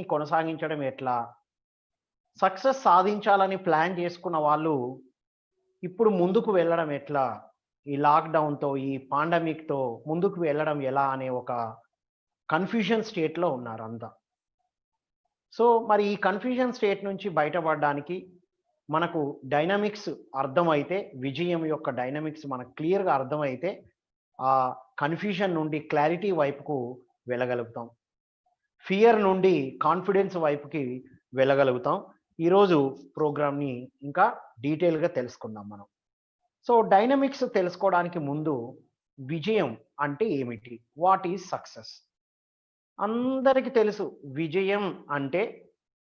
కొనసాగించడం ఎట్లా? సక్సెస్ సాధించాలని ప్లాన్ చేసుకున్న వాళ్ళు ఇప్పుడు ముందుకు వెళ్ళడం ఎట్లా? ఈ లాక్‌డౌన్‌తో, ఈ పాండమిక్‌తో ముందుకు వెళ్ళడం ఎలా అనే ఒక కన్‌ఫ్యూజన్ స్టేట్‌లో ఉన్నారంతా. సో, మరి ఈ కన్‌ఫ్యూజన్ స్టేట్ నుంచి బయటపడడానికి మనకు డైనమిక్స్ అర్థమైతే, విజయం యొక్క డైనమిక్స్ మనకు క్లియర్‌గా అర్థమైతే, ఆ కన్‌ఫ్యూజన్ నుండి క్లారిటీ వైపుకు వెళ్ళగలుగుతాం. ఫియర్ నుండి కాన్ఫిడెన్స్ వైపుకి వెళ్ళగలుగుతాం. ఈరోజు ప్రోగ్రామ్‌ని ఇంకా డీటెయిల్‌గా తెలుసుకుందాం మనం. సో, డైనమిక్స్ తెలుసుకోవడానికి ముందు విజయం అంటే ఏమిటి? What is success? అందరికీ తెలుసు విజయం అంటే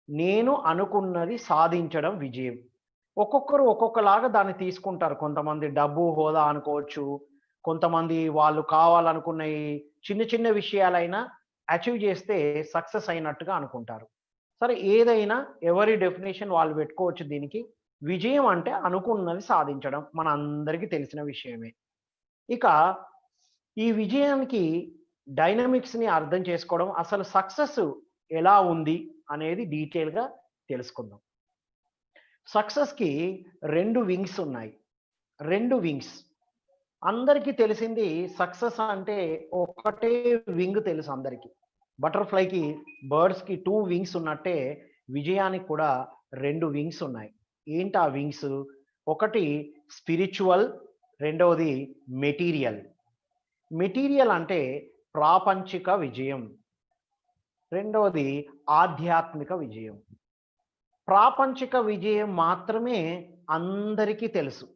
నేను అనుకున్నది సాధించడం విజయం. ఒక్కొక్కరు ఒక్కొక్కలాగా దాన్ని తీసుకుంటారు. కొంతమంది డబ్బు, హోదా అనుకోవచ్చు. కొంతమంది వాళ్ళు కావాలనుకున్నయి చిన్న చిన్న విషయాలైనా అచీవ్ చేస్తే సక్సెస్ అయినట్టుగా అనుకుంటారు. సరే ఏదైనా ఎవరి డెఫినిషన్ వాళ్ళు పెట్టుకోవచ్చు దీనికి. విజయం అంటే అనుకున్నది సాధించడం. మనందరికీ తెలిసిన విషయమే. ఇక ఈ విజయానికి డైనమిక్స్‌ని అర్థం చేసుకోవడం, అసలు సక్సెస్ ఎలా ఉంది అనేది డీటెయిల్‌గా తెలుసుకుందాం. సక్సెస్‌కి 2 వింగ్స్ ఉన్నాయి. 2 వింగ్స్. అందరికీ తెలిసింది సక్సెస్ అంటే ఒకటే వింగ్ తెలుసు అందరికి. బటర్‌ఫ్లైకి, బర్డ్స్‌కి 2 వింగ్స్ ఉన్నట్టే విజయానికి కూడా 2 వింగ్స్ ఉన్నాయి. ఏంటి ఆ వింగ్స్? ఒకటి స్పిరిచ్యువల్, రెండవది మెటీరియల్. మెటీరియల్ అంటే ప్రాపంచిక విజయం. రెండవది ఆధ్యాత్మిక విజయం. ప్రాపంచిక విజయం మాత్రమే అందరికీ తెలుసు.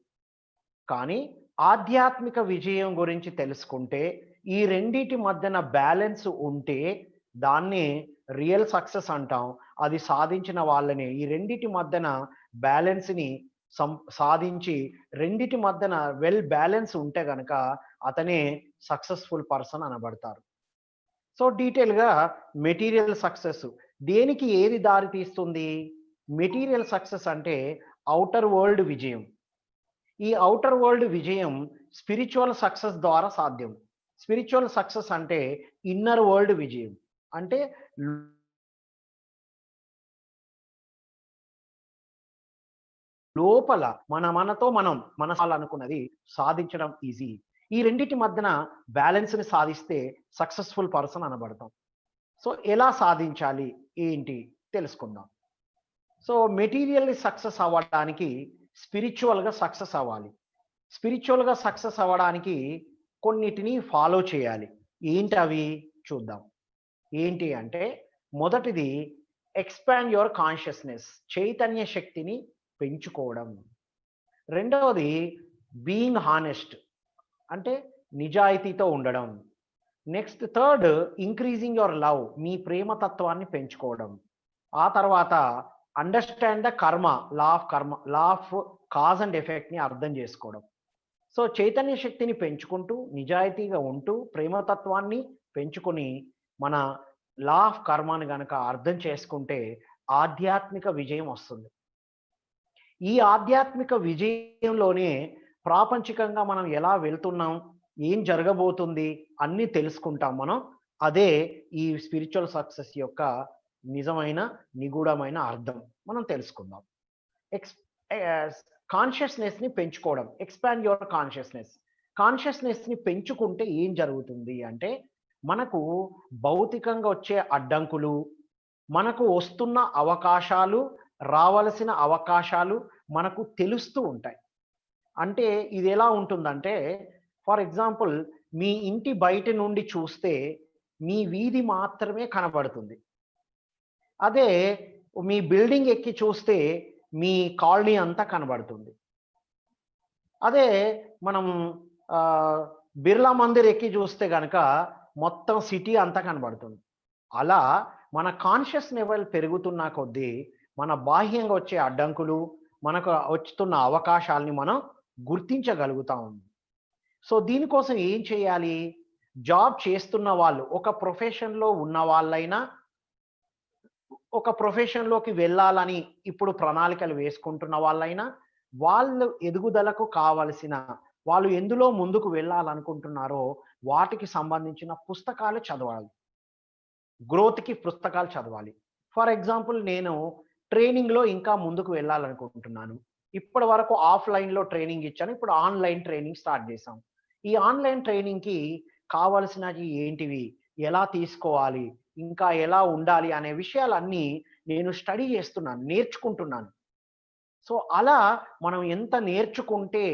కానీ ఆధ్యాత్మిక విజయం గురించి తెలుసుకుంటే, ఈ రెండిటి మధ్యన బ్యాలెన్స్ ఉంటే దాన్నే రియల్ సక్సెస్ అంటాం. అది సాధించిన వాళ్ళనే. ఈ రెండిటి మధ్యన బ్యాలెన్స్‌ని సాధించి రెండిటి మధ్యన వెల్ బ్యాలెన్స్ ఉంటే గనక అతనే సక్సెస్‌ఫుల్ పర్సన్ అనబడతారు. సో, డీటెయిల్‌గా మెటీరియల్ సక్సెస్ దేనికి ఏది దారి తీస్తుంది? మెటీరియల్ సక్సెస్ అంటే ఔటర్ వరల్డ్ విజయం. ఈ ఔటర్ వరల్డ్ విజయం స్పిరిచ్యువల్ సక్సెస్ ద్వారా సాధ్యం. స్పిరిచ్యువల్ సక్సెస్ అంటే ఇన్నర్ వరల్డ్ విజయం. అంటే లోపల మనతో మనం మనసాలనుకున్నది సాధించడం ఈజీ. ఈ రెండిటి మధ్యన బ్యాలెన్స్‌ని సాధిస్తే సక్సెస్‌ఫుల్ పర్సన్ అనబడతాం. సో, ఎలా సాధించాలి? ఏంటి? తెలుసుకుందాం. సో, మెటీరియల్లీ సక్సెస్ అవ్వడానికి స్పిరిచ్యువల్‌గా సక్సెస్ అవ్వాలి. స్పిరిచ్యువల్‌గా సక్సెస్ అవ్వడానికి కొన్నిటిని ఫాలో చేయాలి. ఏంటవి? చూద్దాం. ఏంటి అంటే మొదటిది ఎక్స్‌పాండ్ యువర్ కాన్షియస్‌నెస్, చైతన్య శక్తిని పెంచుకోవడం. రెండవది బీయింగ్ హానెస్ట్ అంటే నిజాయితీతో ఉండడం. Next third increasing your love, మీ ప్రేమ తత్వాన్ని పెంచుకోవడం. ఆ తర్వాత understand the karma, law of cause and ఎఫెక్ట్‌ని అర్థం చేసుకోవడం. సో, చైతన్య శక్తిని పెంచుకుంటూ, నిజాయితీగా ఉంటూ, ప్రేమతత్వాన్ని పెంచుకొని, మన లా ఆఫ్ కర్మని గనక అర్థం చేసుకుంటే ఆధ్యాత్మిక విజయం వస్తుంది. ఈ ఆధ్యాత్మిక విజయంలోనే ప్రాపంచికంగా మనం ఎలా వెళ్తున్నాం, ఏం జరగబోతుంది అన్నీ తెలుసుకుంటాం మనం. అదే ఈ స్పిరిచ్యువల్ సక్సెస్ యొక్క నిజమైన, నిగూఢమైన అర్థం మనం తెలుసుకుందాం. ఎక్స్ కాన్షియస్‌నెస్‌ని పెంచుకోవడం. Expand your consciousness. కాన్షియస్‌నెస్‌ని పెంచుకుంటే ఏం జరుగుతుంది అంటే, మనకు భౌతికంగా వచ్చే అడ్డంకులు, మనకు వస్తున్న అవకాశాలు, రావలసిన అవకాశాలు మనకు తెలుస్తూ ఉంటాయి. అంటే ఇదెలా ఉంటుందంటే, ఫర్ ఎగ్జాంపుల్ మీ ఇంటి బయట నుండి చూస్తే, మీ వీధి మాత్రమే కనబడుతుంది. అదే మీ బిల్డింగ్ ఎక్కి చూస్తే మీ కాలనీ అంతా కనబడుతుంది. అదే మనం బిర్లా మందిర్ ఎక్కి చూస్తే గనక మొత్తం సిటీ అంతా కనబడుతుంది. అలా మన కాన్షియస్ లెవెల్ పెరుగుతున్న కొద్దీ మన బాహ్యంగా వచ్చే అడ్డంకులు, మనకు వస్తున్న అవకాశాల్ని మనం గుర్తించగలుగుతాం. సో, దీనికోసం ఏం చేయాలి? జాబ్ చేస్తున్న వాళ్ళు, ఒక ప్రొఫెషన్‌లో ఉన్న వాళ్ళైనా ఒక ప్రొఫెషన్‌లోకి వెళ్ళాలని ఇప్పుడు ప్రణాళికలు వేసుకుంటున్న వాళ్ళైనా, వాళ్ళు ఎదుగుదలకు కావలసిన వాళ్ళు ఎందులో ముందుకు వెళ్ళాలనుకుంటున్నారో వాటికి సంబంధించిన పుస్తకాలు చదవాలి. గ్రోత్‌కి పుస్తకాలు చదవాలి. ఫర్ ఎగ్జాంపుల్ నేను ట్రైనింగ్‌లో ఇంకా ముందుకు వెళ్ళాలనుకుంటున్నాను. ఇప్పటి వరకు ఆఫ్‌లైన్‌లో ట్రైనింగ్ ఇచ్చాను. ఇప్పుడు ఆన్‌లైన్ ట్రైనింగ్ స్టార్ట్ చేశాం. ఈ ఆన్‌లైన్ ట్రైనింగ్‌కి కావాల్సినవి ఏంటివి? ఎలా తీసుకోవాలి? ఇంకా ఎలా ఉండాలి? అనే విషయాలన్నీ నేను స్టడీ చేస్తున్నాను. నేర్చుకుంటున్నాను. సో, అలా మనం ఎంత నేర్చుకుంటే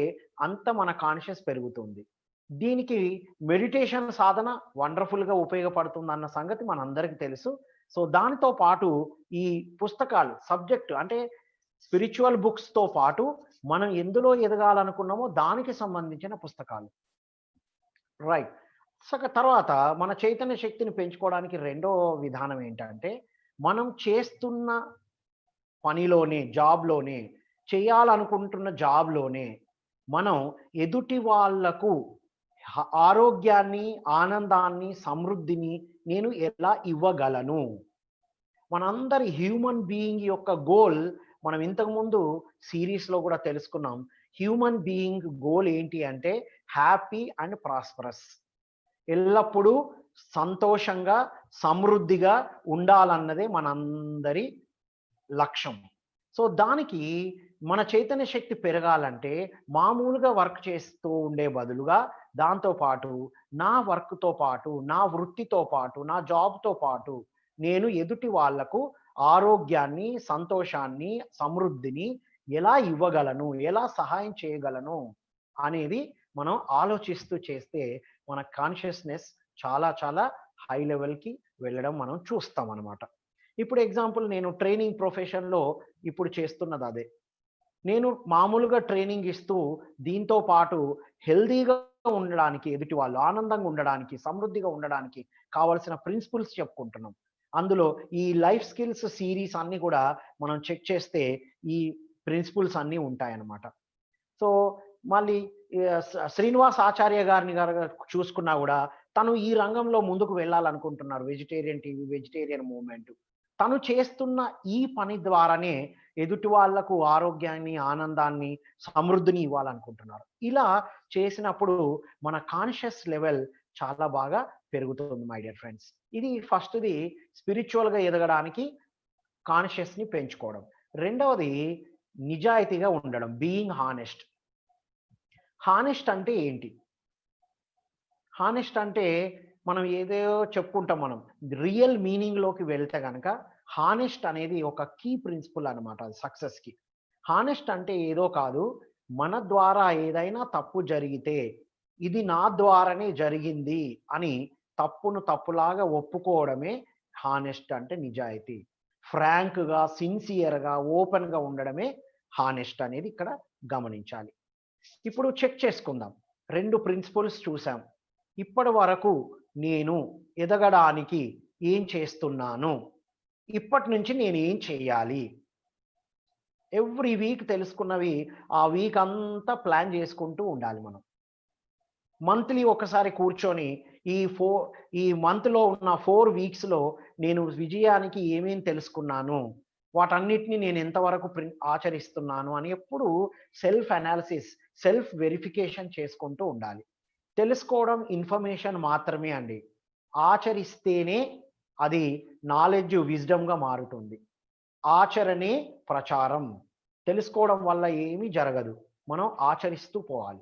అంత మన కాన్షియస్ పెరుగుతుంది. దీనికి మెడిటేషన్ సాధన వండర్‌ఫుల్‌గా ఉపయోగపడుతుందన్న సంగతి మనందరికీ తెలుసు. సో, దానితో పాటు ఈ పుస్తకాలు సబ్జెక్ట్ అంటే స్పిరిచ్యువల్ బుక్స్‌తో పాటు మనం ఎందులో ఎదగాలనుకున్నామో దానికి సంబంధించిన పుస్తకాలు. రైట్. తర్వాత మన చైతన్య శక్తిని పెంచుకోవడానికి రెండో విధానం ఏంటంటే, మనం చేస్తున్న పనిలోనే, జాబ్‌లోనే, చేయాలనుకుంటున్న జాబ్‌లోనే మనం ఎదుటి వాళ్ళకు ఆరోగ్యాన్ని, ఆనందాన్ని, సమృద్ధిని నేను ఎలా ఇవ్వగలను? మనందరి హ్యూమన్ బీయింగ్ యొక్క గోల్ మనం ఇంతకుముందు సీరీస్‌లో గూడా తెలుసుకున్నాం. హ్యూమన్ బీయింగ్ గోల్ ఏంటి అంటే హ్యాపీ అండ్ ప్రాస్పరస్. ఎల్లప్పుడూ సంతోషంగా, సమృద్ధిగా ఉండాలన్నదే మనందరి లక్ష్యం. సో, దానికి మన చైతన్య శక్తి పెరగాలంటే మామూలుగా వర్క్ చేస్తూ ఉండే బదులుగా దాంతో పాటు నా వర్క్‌తో పాటు, నా వృత్తితో పాటు, నా జాబ్‌తో పాటు నేను ఎదుటి వాళ్ళకు ఆరోగ్యాన్ని, సంతోషాన్ని, సమృద్ధిని ఎలా ఇవ్వగలను? ఎలా సహాయం చేయగలను? అనేది మనం ఆలోచిస్తూ చేస్తే మన కాన్షియస్‌నెస్ చాలా చాలా హై లెవెల్‌కి వెళ్ళడం మనం చూస్తామనమాట. ఇప్పుడు ఎగ్జాంపుల్ నేను ట్రైనింగ్ ప్రొఫెషన్‌లో ఇప్పుడు చేస్తున్నదదే. నేను మామూలుగా ట్రైనింగ్ ఇస్తూ దీంతో పాటు హెల్తీగా ఉండడానికి ఎదుటి వాళ్ళు ఆనందంగా ఉండడానికి, సమృద్ధిగా ఉండడానికి కావాల్సిన ప్రిన్సిపుల్స్ చెప్పుకుంటున్నాం. అందులో ఈ లైఫ్ స్కిల్స్ సీరీస్ అన్నీ కూడా మనం చెక్ చేస్తే ఈ ప్రిన్సిపుల్స్ అన్నీ ఉంటాయన్నమాట. సో, మళ్ళీ శ్రీనివాస్ ఆచార్య గారు చూసుకున్నా గూడా, తను ఈ రంగంలో ముందుకు వెళ్ళాలనుకుంటున్నారు. Vegetarian TV, vegetarian movement. తను చేస్తున్న ఈ పని ద్వారానే ఎదుటి వాళ్ళకు ఆరోగ్యాన్ని, ఆనందాన్ని, సమృద్ధిని ఇవ్వాలనుకుంటున్నారు. ఇలా చేసినప్పుడు మన కాన్షియస్ లెవెల్ చాలా బాగా పెరుగుతుంది మై డియర్ ఫ్రెండ్స్. ఇది ఫస్ట్‌ది స్పిరిచ్యువల్‌గా ఎదగడానికి కాన్షియస్‌ని పెంచుకోవడం. రెండవది నిజాయితీగా ఉండడం. Being honest. హానెస్ట్ అంటే ఏంటి? హానెస్ట్ అంటే మనం ఏదేదో చెప్పుకుంటాం మనం. రియల్ మీనింగ్‌లోకి వెళ్తే గనక హానెస్ట్ అనేది ఒక కీ ప్రిన్సిపుల్ అనమాట అది సక్సెస్‌కి. హానెస్ట్ అంటే ఏదో కాదు. మన ద్వారా ఏదైనా తప్పు జరిగితే, ఇది నా ద్వారానే జరిగింది అని తప్పును తప్పులాగా ఒప్పుకోవడమే హానెస్ట్ అంటే నిజాయితీ. ఫ్రాంక్‌గా, సిన్సియర్‌గా, ఓపెన్‌గా ఉండడమే హానెస్ట్ అనేది ఇక్కడ గమనించాలి. ఇప్పుడు చెక్ చేసుకుందాం. 2 ప్రిన్సిపుల్స్ చూసాం. ఇప్పటి వరకు నేను ఎదగడానికి ఏం చేస్తున్నాను? ఇప్పటి నుంచి నేను ఏం చేయాలి? ఎవ్రీ వీక్ తెలుసుకున్నవి ఆ వీక్ అంతా ప్లాన్ చేసుకుంటూ ఉండాలి మనం. మంత్లీ ఒకసారి కూర్చొని ఈ ఫో ఈ మంత్‌లో ఉన్న 4 వీక్స్‌లో నేను విజయానికి ఏమేం తెలుసుకున్నాను? వాటన్నిటిని నేను ఎంతవరకు ఆచరిస్తున్నాను అని ఎప్పుడు సెల్ఫ్ అనాలిసిస్, సెల్ఫ్ వెరిఫికేషన్ చేసుకుంటూ ఉండాలి. తెలుసుకోవడం ఇన్ఫర్మేషన్ మాత్రమే అండి. ఆచరిస్తేనే అది నాలెడ్జ్, విజ్డమ్‌గా మారుతుంది. ఆచరణే ప్రచారం. తెలుసుకోవడం వల్ల ఏమీ జరగదు. మనం ఆచరిస్తూ పోవాలి.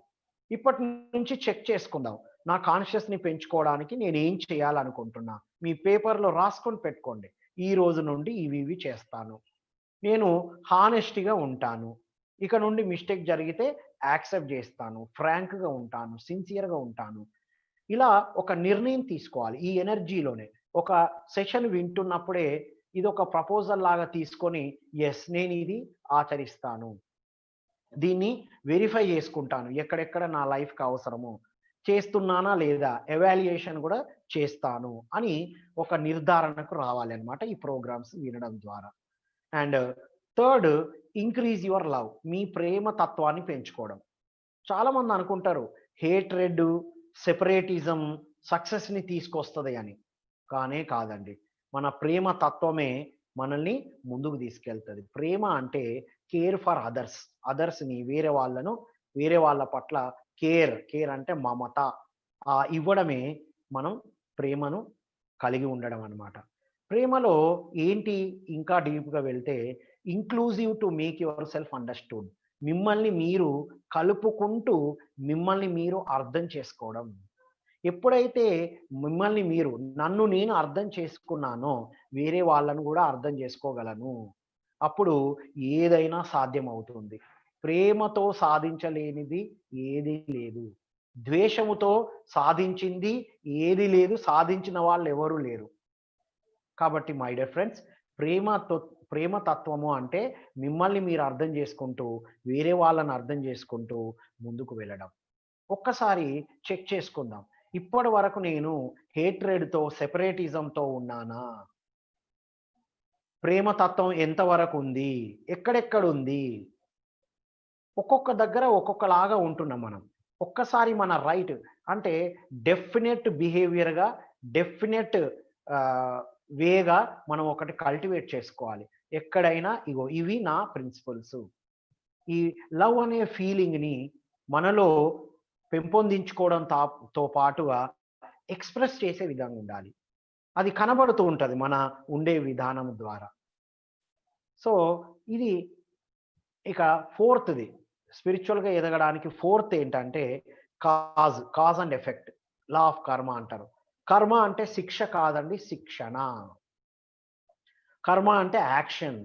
ఇప్పటి నుంచి చెక్ చేసుకుందాం. నా కాన్షియస్‌ని పెంచుకోవడానికి నేనేం చేయాలనుకుంటున్నా? మీ పేపర్‌లో రాసుకొని పెట్టుకోండి. ఈ రోజు నుండి ఇవి చేస్తాను. నేను హానెస్ట్‌గా ఉంటాను. ఇక నుండి మిస్టేక్ జరిగితే యాక్సెప్ట్ జేస్తాను. ఫ్రాంక్‌గా ఉంటాను. సిన్సియర్‌గా ఉంటాను. ఇలా ఒక నిర్ణయం తీసుకోవాలి. ఈ ఎనర్జీలోనే. ఒక సెషన్ వింటున్నప్పుడే ఇదొక ప్రపోజల్ లాగా తీసుకొని, యెస్ నేనిది ఆచరిస్తాను. దీన్ని వెరిఫై చేసుకుంటాను. ఎక్కడెక్కడ నా లైఫ్‌కి అవసరమో, చేస్తున్నానా లేదా ఎవాల్యుయేషన్ గూడా చేస్తాను అని ఒక నిర్ధారణకు రావాలన్నమాట ఈ ప్రోగ్రామ్స్ వినడం ద్వారా. And third increase your love. మీ ప్రేమ తత్వాన్ని పెంచుకోవడం. చాలామంది అనుకుంటారు హేట్రెడ్, సెపరేటిజం సక్సెస్‌ని తీసుకొస్తది అని. కానే కాదండి. మన ప్రేమ తత్వమే మనల్ని ముందుకు తీసుకెళ్తది. ప్రేమ అంటే కేర్ ఫర్ అదర్స్. అదర్స్‌ని వేరే వాళ్ళ పట్ల కేర్ అంటే మమత ఇవ్వడమే మనం ప్రేమను కలిగి ఉండడం అన్నమాట. ప్రేమలో ఏంటి ఇంకా డీప్‌గా వెళ్తే inclusive to make your self understood. మిమ్మల్ని మీరు కలుపుకుంటూ మిమ్మల్ని మీరు అర్థం చేసుకోవడం. ఎప్పుడైతే మిమ్మల్ని మీరు నన్ను నేను అర్థం చేసుకున్నానో వేరే వాళ్ళను కూడా అర్థం చేసుకోగలను. అప్పుడు ఏదైనా సాధ్యమవుతుంది. ప్రేమతో సాధించలేనిది ఏదీ లేదు. ద్వేషముతో సాధించింది ఏది లేదు. సాధించిన వాళ్ళెవరు లేరు. కాబట్టి మై డియర్ ఫ్రెండ్స్, ప్రేమతో ప్రేమ తత్వము అంటే మిమ్మల్ని మీరు అర్థం చేసుకుంటూ, వేరే వాళ్ళని అర్థం చేసుకుంటూ ముందుకు వెళ్ళడం. ఒక్కసారి చెక్ చేసుకుందాం. ఇప్పటి వరకు నేను హేట్రెడ్‌తో, సెపరేటిజంతో ఉన్నానా? ప్రేమ తత్వం ఎంతవరకు ఉంది? ఎక్కడెక్కడుంది? ఒక్కొక్క దగ్గర ఒక్కొక్కలాగా ఉంటున్నాం మనం. ఒక్కసారి మన రైట్ అంటే డెఫినెట్ బిహేవియర్‌గా, డెఫినెట్ ఆహ్, వేగా మనం ఒకటి కల్టివేట్ చేసుకోవాలి. ఎక్కడైనా ఇగో ఇవి నా ప్రిన్సిపల్సు. ఈ లవ్ అనే ఫీలింగ్‌ని మనలో పెంపొందించుకోవడం తో పాటుగా ఎక్స్‌ప్రెస్ చేసే విధంగా ఉండాలి. అది కనబడుతూ ఉంటది మన ఉండే విధానం ద్వారా. సో, ఇది ఇక ఫోర్త్‌ది స్పిరిచ్యువల్‌గా ఎదగడానికి ఫోర్త్ ఏంటంటే cause and effect. Law of కర్మ అంటారు. కర్మ అంటే శిక్ష కాదండి, శిక్షణ. కర్మ అంటే యాక్షన్.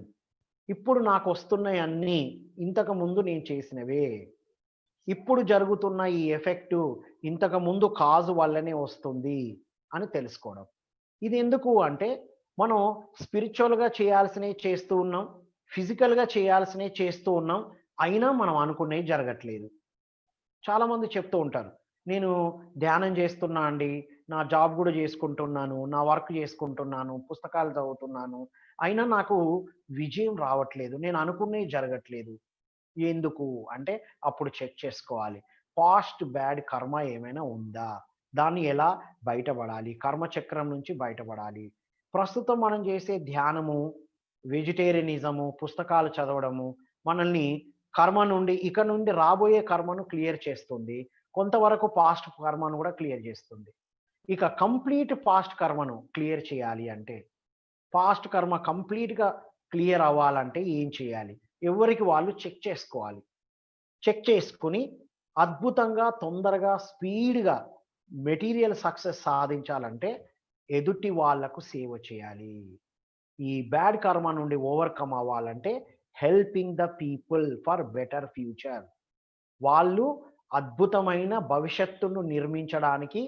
ఇప్పుడు నాకొస్తున్నయన్నీ ఇంతకుముందు నేను చేసినవే. ఇప్పుడు జరుగుతున్న ఈ ఎఫెక్టు ఇంతకుముందు కాజ్ వల్లనే వస్తుంది అని తెలుసుకోవడం. ఇది ఎందుకు అంటే మనం స్పిరిచ్యువల్‌గా చేయాల్సినవి చేస్తూ ఉన్నాం. ఫిజికల్‌గా చేయాల్సినవి చేస్తూ ఉన్నాం. అయినా మనం అనుకున్నయి జరగట్లేదు. చాలామంది చెప్తూ ఉంటారు. నేను ధ్యానం చేస్తున్నా అండి. నా జాబ్ గూడా చేసుకుంటున్నాను. నా వర్క్ చేసుకుంటున్నాను. పుస్తకాలు చదువుతున్నాను. అయినా నాకు విజయం రావట్లేదు. నేను అనుకున్నయి జరగట్లేదు. ఎందుకు అంటే అప్పుడు చెక్ చేసుకోవాలి. పాస్ట్ బ్యాడ్ కర్మ ఏమైనా ఉందా? దాన్ని ఎలా బయటపడాలి? కర్మ చక్రం నుంచి బయటపడాలి. ప్రస్తుతం మనం చేసే ధ్యానము, వెజిటేరియనిజము, పుస్తకాలు చదవడము మనల్ని కర్మ నుండి ఇక నుండి రాబోయే కర్మను క్లియర్ చేస్తుంది. కొంతవరకు పాస్ట్ కర్మను కూడా క్లియర్ చేస్తుంది. ఇక కంప్లీట్ పాస్ట్ కర్మను క్లియర్ చేయాలి అంటే, పాస్ట్ కర్మ కంప్లీట్‌గా క్లియర్ అవ్వాలంటే ఏం చేయాలి? ఎవరికి వాళ్ళు చెక్ చేసుకోవాలి. చెక్ చేసుకొని అద్భుతంగా, తొందరగా, స్పీడ్‌గా మెటీరియల్ సక్సెస్ సాధించాలంటే ఎదుటి వాళ్ళకు సేవ చేయాలి. ఈ బ్యాడ్ కర్మ నుండి ఓవర్‌కమ్ అవ్వాలంటే helping the people for better future. వాళ్ళు అద్భుతమైన భవిష్యత్తును నిర్మించడానికి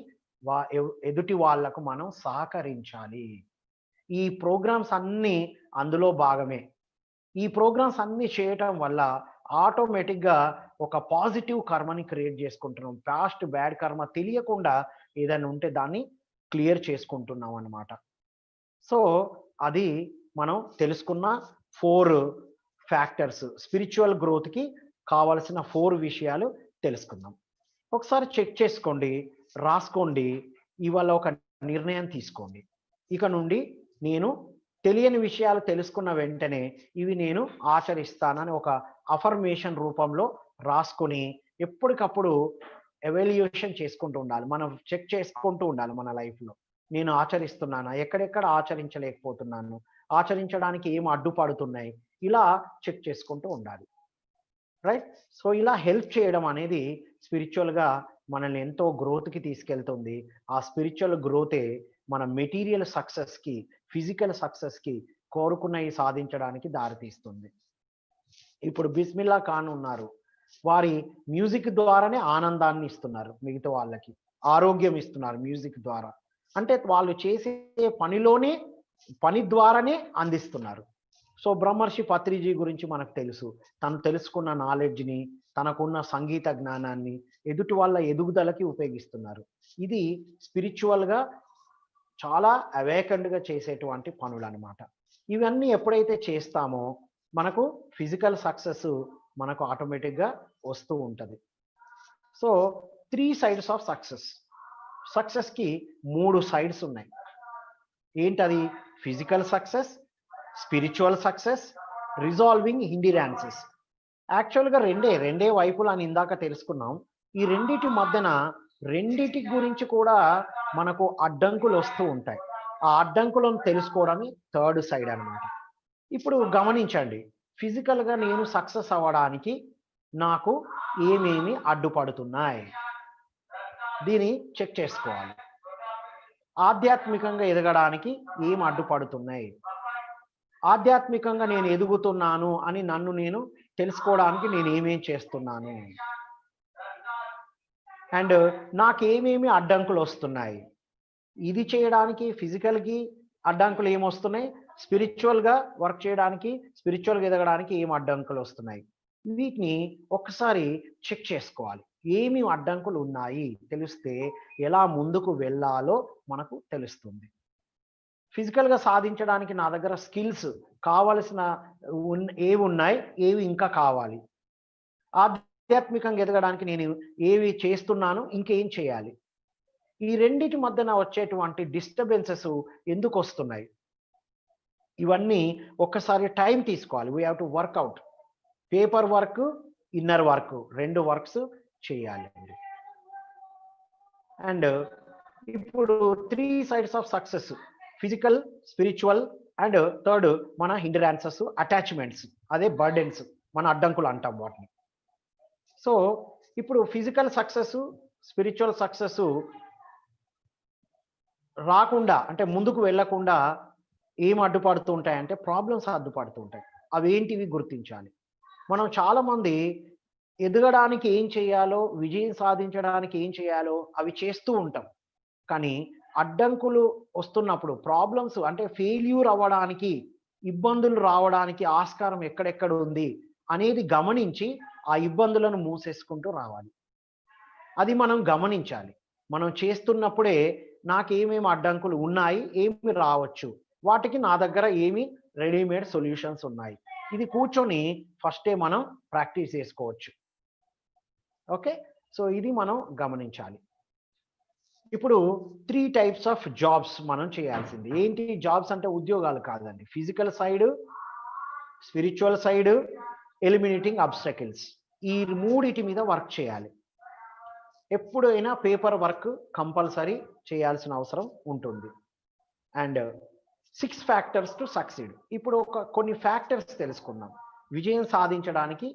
ఎదుటి వాళ్ళకు మనం సహకరించాలి. ఈ ప్రోగ్రామ్స్ అన్నీ అందులో భాగమే. ఈ ప్రోగ్రామ్స్ అన్నీ చేయటం వల్ల ఆటోమేటిక్‌గా ఒక పాజిటివ్ కర్మని క్రియేట్ చేసుకుంటున్నాం. పాస్ట్ బ్యాడ్ కర్మ తెలియకుండా ఏదైనా ఉంటే దాన్ని క్లియర్ చేసుకుంటున్నాం అన్నమాట. సో, అది మనం తెలుసుకున్న 4 ఫ్యాక్టర్స్. స్పిరిచ్యువల్ గ్రోత్‌కి కావాల్సిన 4 విషయాలు తెలుసుకుందాం. ఒకసారి చెక్ చేసుకోండి, రాసుకోండి. ఇవాళ ఒక నిర్ణయం తీసుకోండి. ఇక నుండి నేను తెలియని విషయాలు తెలుసుకున్న వెంటనే ఇవి నేను ఆచరిస్తానని ఒక అఫర్మేషన్ రూపంలో రాసుకొని ఎప్పటికప్పుడు ఎవాల్యుయేషన్ చేసుకుంటూ ఉండాలి. మనం చెక్ చేసుకుంటూ ఉండాలి మన లైఫ్‌లో. నేను ఆచరిస్తున్నానా? ఎక్కడెక్కడ ఆచరించలేకపోతున్నాను? ఆచరించడానికి ఏం అడ్డుపడుతున్నాయి? ఇలా చెక్ చేసుకుంటూ ఉండాలి. రైట్? సో, ఇలా హెల్ప్ చేయడం అనేది స్పిరిచ్యువల్‌గా మనల్ని ఎంతో గ్రోత్‌కి తీసుకెళ్తుంది. ఆ స్పిరిచ్యువల్ గ్రోతే మన మెటీరియల్ సక్సెస్‌కి, ఫిజికల్ సక్సెస్‌కి కోరుకున్నయి సాధించడానికి దారితీస్తుంది. ఇప్పుడు బిస్మిల్లా ఖాన్ ఉన్నారు. వారి మ్యూజిక్ ద్వారానే ఆనందాన్ని ఇస్తున్నారు మిగతా వాళ్ళకి. ఆరోగ్యం ఇస్తున్నారు మ్యూజిక్ ద్వారా. అంటే వాళ్ళు చేసే పని ద్వారానే అందిస్తున్నారు. సో, బ్రహ్మర్షి పత్రిజీ గురించి మనకు తెలుసు. తను తెలుసుకున్న నాలెడ్జ్‌ని, తనకున్న సంగీత జ్ఞానాన్ని ఎదుటి వాళ్ళ ఎదుగుదలకి ఉపయోగిస్తున్నారు. ఇది స్పిరిచ్యువల్‌గా చాలా అవేకెండ్‌గా చేసేటువంటి పనులనమాట. ఇవన్నీ ఎప్పుడైతే చేస్తామో మనకు ఫిజికల్ సక్సెస్ మనకు ఆటోమేటిక్‌గా వస్తూ ఉంటది. So, 3 sides of success. సక్సెస్‌కి 3 సైడ్స్ ఉన్నాయి. ఏంటది? Physical success, spiritual success, resolving hindrances. యాక్చువల్‌గా రెండే వైపులు అని ఇందాక తెలుసుకున్నాం. ఈ రెండిటి మధ్యన రెండిటి గురించి కూడా మనకు అడ్డంకులొస్తూ ఉంటాయి. ఆ అడ్డంకులను తెలుసుకోవడమే థర్డ్ సైడ్ అన్నమాట. ఇప్పుడు గమనించండి, ఫిజికల్‌గా నేను సక్సెస్ అవ్వడానికి నాకు ఏమేమి అడ్డుపడుతున్నాయి? దీన్ని చెక్ చేసుకోవాలి. ఆధ్యాత్మికంగా ఎదగడానికి ఏం అడ్డుపడుతున్నాయి? ఆధ్యాత్మికంగా నేను ఎదుగుతున్నాను అని నన్ను నేను తెలుసుకోవడానికి నేను ఏమేం చేస్తున్నాను? అండ్ నాకేమేమి అడ్డంకులు వస్తున్నాయి? ఇది చేయడానికి ఫిజికల్‌కి అడ్డంకులు ఏమొస్తున్నాయి? స్పిరిచువల్‌గా వర్క్ చేయడానికి, స్పిరిచువల్‌గా ఎదగడానికి ఏం అడ్డంకులు వస్తున్నాయి? వీటిని ఒక్కసారి చెక్ చేసుకోవాలి. ఏమి అడ్డంకులు ఉన్నాయి తెలిస్తే ఎలా ముందుకు వెళ్ళాలో మనకు తెలుస్తుంది. ఫిజికల్‌గా సాధించడానికి నా దగ్గర స్కిల్స్ కావాల్సిన ఏవున్నాయి? ఏవి ఇంకా కావాలి? ఆధ్యాత్మికంగా ఎదగడానికి నేను ఏవి చేస్తున్నాను? ఇంకేం చేయాలి? ఈ రెండిటి మధ్యన వచ్చేటువంటి డిస్టర్బెన్సెస్ ఎందుకొస్తున్నాయి? ఇవన్నీ ఒక్కసారి టైం తీసుకోవాలి. We have to work out. Paper work, inner work 2 works చేయాలండి. అండ్ ఇప్పుడు 3 sides of success. Physical, spiritual and third మన హిండ్రాన్సెస్, అటాచ్‌మెంట్స్. అదే బర్డెన్స్. మన అడ్డంకులు అంటాం వాటిని. సో, ఇప్పుడు ఫిజికల్ సక్సెస్, స్పిరిచువల్ సక్సెస్ రాకుండా అంటే ముందుకు వెళ్ళకుండా ఏం అడ్డుపడుతూ ఉంటాయంటే ప్రాబ్లమ్స్ అడ్డుపడుతూ ఉంటాయి. అవేంటివి గుర్తించాలి. మనం చాలామంది ఎదగడానికి ఏం చేయాలో, విజయం సాధించడానికి ఏం చేయాలో అవి చేస్తూ ఉంటాం. కానీ అడ్డంకులు వస్తున్నప్పుడు ప్రాబ్లమ్స్ అంటే ఫెయిల్యూర్ అవ్వడానికి, ఇబ్బందులు రావడానికి ఆస్కారం ఎక్కడెక్కడ ఉంది అనేది గమనించి ఆ ఇబ్బందులను మూసేసుకుంటూ రావాలి. అది మనం గమనించాలి. మనం చేస్తున్నప్పుడే నాకేమేమి అడ్డంకులు ఉన్నాయి, ఏమి రావచ్చు, వాటికి నా దగ్గర ఏమి రెడీమేడ్ సొల్యూషన్స్ ఉన్నాయి. ఇది కూర్చొని ఫస్టే మనం ప్రాక్టీస్ చేసుకోవచ్చు. ఓకే. సో, ఇది మనం గమనించాలి. ఇప్పుడు 3 టైప్స్ ఆఫ్ జాబ్స్ మనం చేయాల్సింది. ఏంటి జాబ్స్ అంటే ఉద్యోగాలు కాదండి. Physical side, spiritual side, eliminating obstacles. ఈ మూడిటి మీద వర్క్ చేయాలి. ఎప్పుడైనా పేపర్ వర్క్ కంపల్సరీ చేయాల్సిన అవసరం ఉంటుంది. And 6 factors to succeed. ఇప్పుడు కొన్ని ఫ్యాక్టర్స్ తెలుసుకుందాం. విజయం సాధించడానికి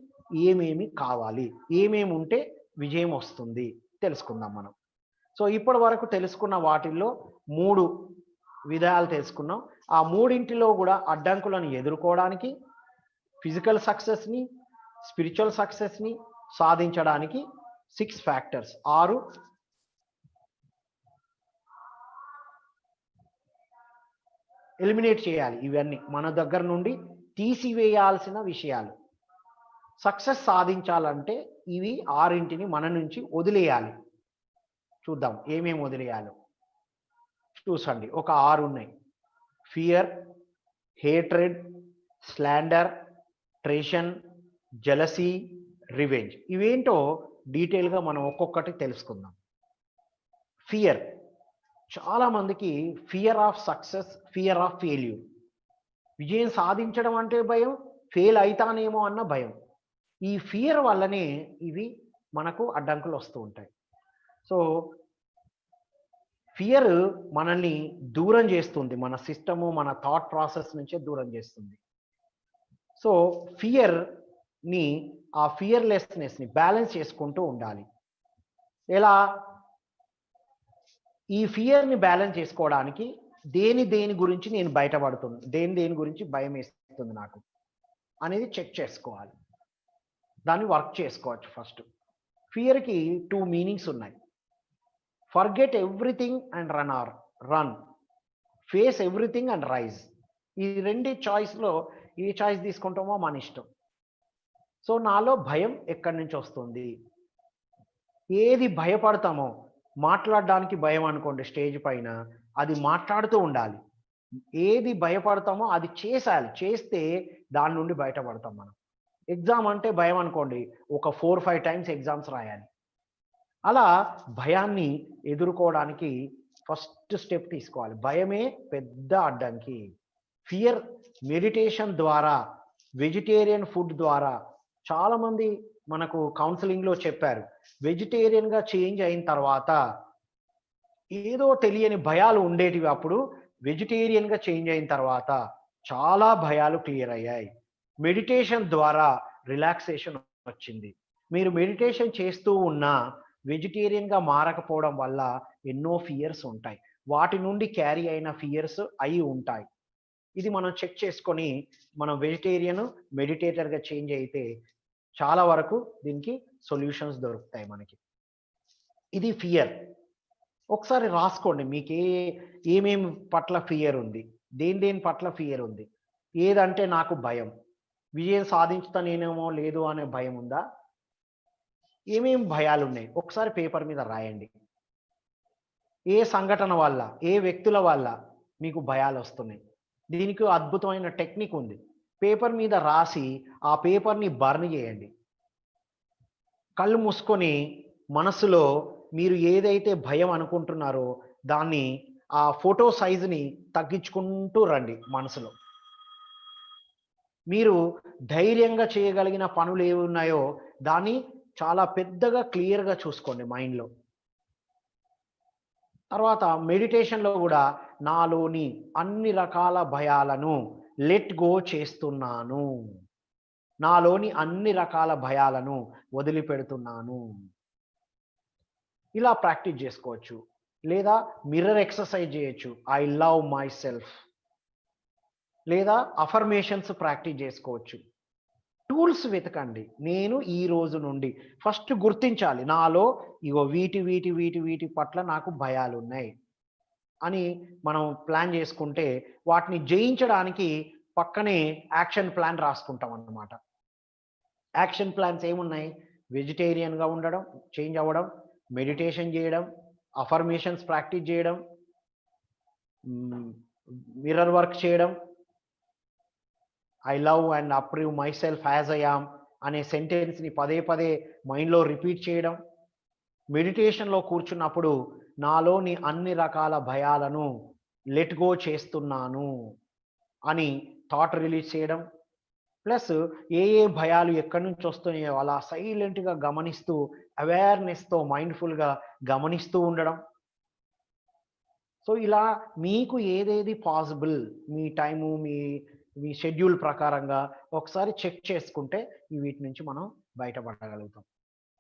ఏమేమి కావాలి? ఏమేమి ఉంటే విజయం వస్తుంది తెలుసుకుందాం మనం. సో, ఇప్పటి వరకు తెలుసుకున్న వాటిల్లో 3 విధాలు తెలుసుకున్నాం. ఆ మూడింటిలో కూడా అడ్డంకులను ఎదుర్కోవడానికి ఫిజికల్ సక్సెస్‌ని, స్పిరిచువల్ సక్సెస్‌ని సాధించడానికి 6 ఫ్యాక్టర్స్ 6 ఎలిమినేట్ చేయాలి. ఇవన్నీ మన దగ్గర నుండి తీసివేయాల్సిన విషయాలు. సక్సెస్ సాధించాలంటే ఇవి 6ని మన నుంచి వదిలేయాలి. చూద్దాం ఏమేమి వదిలేయాలో. చూసండి ఒక 6 ఉన్నాయి. ఫియర్, హేట్రెడ్, స్లాండర్, ట్రేషన్, జెలసీ, రివెంజ్. ఇవేంటో డీటెయిల్‌గా మనం ఒక్కొక్కటి తెలుసుకుందాం. ఫియర్. చాలా మందికి fear of success, fear of failure. విజయం సాధించడం అంటే భయం, ఫెయిల్ అయితానేమో అన్న భయం. ఈ ఫియర్ వల్లనే ఇవి మనకు అడ్డంకులు వస్తూ ఉంటాయి. సో, ఫియర్ మనల్ని దూరం చేస్తుంది. మన సిస్టము, మన థాట్ ప్రాసెస్ నుంచే దూరం చేస్తుంది. సో, ఫియర్‌ని ఆ ఫియర్‌లెస్‌నెస్‌ని బ్యాలెన్స్ చేసుకుంటూ ఉండాలి. ఎలా? ఈ ఫియర్‌ని బ్యాలెన్స్ చేసుకోవడానికి దేని గురించి నేను దేని గురించి భయమేస్తుంది నాకు అనేది చెక్ చేసుకోవాలి. దాన్ని వర్క్ చేసుకోవచ్చు ఫస్ట్. ఫియర్‌కి 2 మీనింగ్స్ ఉన్నాయి. Forget everything and run. Face everything and rise. ఈ 2 చాయిస్‌లో ఏ చాయిస్ తీసుకుంటామో మన ఇష్టం. సో, నాలో భయం ఎక్కడి నుంచి వస్తుంది? ఏది భయపడతామో, మాట్లాడడానికి భయం అనుకోండి స్టేజ్ పైన, అది మాట్లాడుతూ ఉండాలి. ఏది భయపడతామో అది చేసేయాలి. చేస్తే దాని నుండి బయటపడతాం మనం. ఎగ్జామ్ అంటే భయం అనుకోండి, ఒక 4, 5 టైమ్స్ ఎగ్జామ్స్ రాయాలి. అలా భయాన్ని ఎదుర్కోవడానికి ఫస్ట్ స్టెప్ తీసుకోవాలి. భయమే పెద్ద అడ్డంకి. ఫియర్ మెడిటేషన్ ద్వారా, వెజిటేరియన్ ఫుడ్ ద్వారా చాలామంది మనకు కౌన్సిలింగ్‌లో చెప్పారు. వెజిటేరియన్‌గా చేంజ్ అయిన తర్వాత ఏదో తెలియని భయాలు ఉండేటివి అప్పుడు. వెజిటేరియన్గా చేంజ్ అయిన తర్వాత చాలా భయాలు క్లియర్ అయ్యాయి. మెడిటేషన్ ద్వారా రిలాక్సేషన్ వచ్చింది. మీరు మెడిటేషన్ చేస్తూ ఉన్నా వెజిటేరియన్గా మారకపోవడం వల్ల ఎన్నో ఫియర్స్ ఉంటాయి. వాటి నుండి క్యారీ అయిన ఫియర్స్ అయి ఉంటాయి. ఇది మనం చెక్ చేసుకొని మనం వెజిటేరియన్ మెడిటేటర్గా చేంజ్ అయితే చాలా వరకు దీనికి సొల్యూషన్స్ దొరుకుతాయి మనకి. ఇది ఫియర్. ఒకసారి రాసుకోండి మీకు ఏమేమి పట్ల ఫియర్ ఉంది, దేని పట్ల ఫియర్ ఉంది, ఏదంటే నాకు భయం, విజయం సాధించుతానేమో లేదు అనే భయం ఉందా, ఏమేమి భయాలు ఉన్నాయి ఒకసారి పేపర్ మీద రాయండి. ఏ సంఘటన వల్ల, ఏ వ్యక్తుల వల్ల మీకు భయాలు వస్తున్నాయి. దీనికి అద్భుతమైన టెక్నిక్ ఉంది. పేపర్ మీద రాసి ఆ పేపర్ని బర్న్ చేయండి. కళ్ళు మూసుకొని మనసులో మీరు ఏదైతే భయం అనుకుంటున్నారో దాన్ని ఆ ఫోటో సైజుని తగ్గించుకుంటూ రండి మనసులో. మీరు ధైర్యంగా చేయగలిగిన పనులు ఏవి ఉన్నాయో దాన్ని చాలా పెద్దగా క్లియర్గా చూసుకోండి మైండ్లో. తర్వాత మెడిటేషన్లో కూడా నాలోని అన్ని రకాల భయాలను లెట్ గో చేస్తున్నాను, నాలోని అన్ని రకాల భయాలను వదిలిపెడుతున్నాను, ఇలా ప్రాక్టీస్ చేసుకోవచ్చు. లేదా మిర్రర్ ఎక్సర్సైజ్ చేయొచ్చు, ఐ లవ్ మై సెల్ఫ్. లేదా అఫర్మేషన్స్ ప్రాక్టీస్ చేసుకోవచ్చు. టూల్స్ వెతకండి. నేను ఈ రోజు నుండి ఫస్ట్ గుర్తించాలి, నాలో ఇగో వీటి వీటి వీటి వీటి పట్ల నాకు భయాలు ఉన్నాయి అని మనం ప్లాన్ చేసుకుంటే వాటిని జయించడానికి పక్కనే యాక్షన్ ప్లాన్ రాసుకుంటాం అన్నమాట. యాక్షన్ ప్లాన్స్ ఏమున్నాయి? వెజిటేరియన్గా ఉండడం, చేంజ్ అవ్వడం, మెడిటేషన్ చేయడం, అఫర్మేషన్స్ ప్రాక్టీస్ చేయడం, మిర్రర్ వర్క్ చేయడం, I love and approve my self as I am అనే సెంటెన్స్ని పదే పదే మైండ్లో రిపీట్ చేయడం, మెడిటేషన్లో కూర్చున్నప్పుడు నాలోని అన్ని రకాల భయాలను లెట్ గో చేస్తున్నాను అని థాట్ రిలీజ్ చేయడం, ప్లస్ ఏ భయాలు ఎక్కడి నుంచి వస్తున్నాయో అలా సైలెంట్గా గమనిస్తూ అవేర్నెస్తో మైండ్ఫుల్గా గమనిస్తూ ఉండడం. సో ఇలా మీకు ఏదేది పాసిబుల్ మీ టైము మీ షెడ్యూల్ ప్రకారంగా ఒకసారి చెక్ చేసుకుంటే వీటి నుంచి మనం బయటపడగలుగుతాం.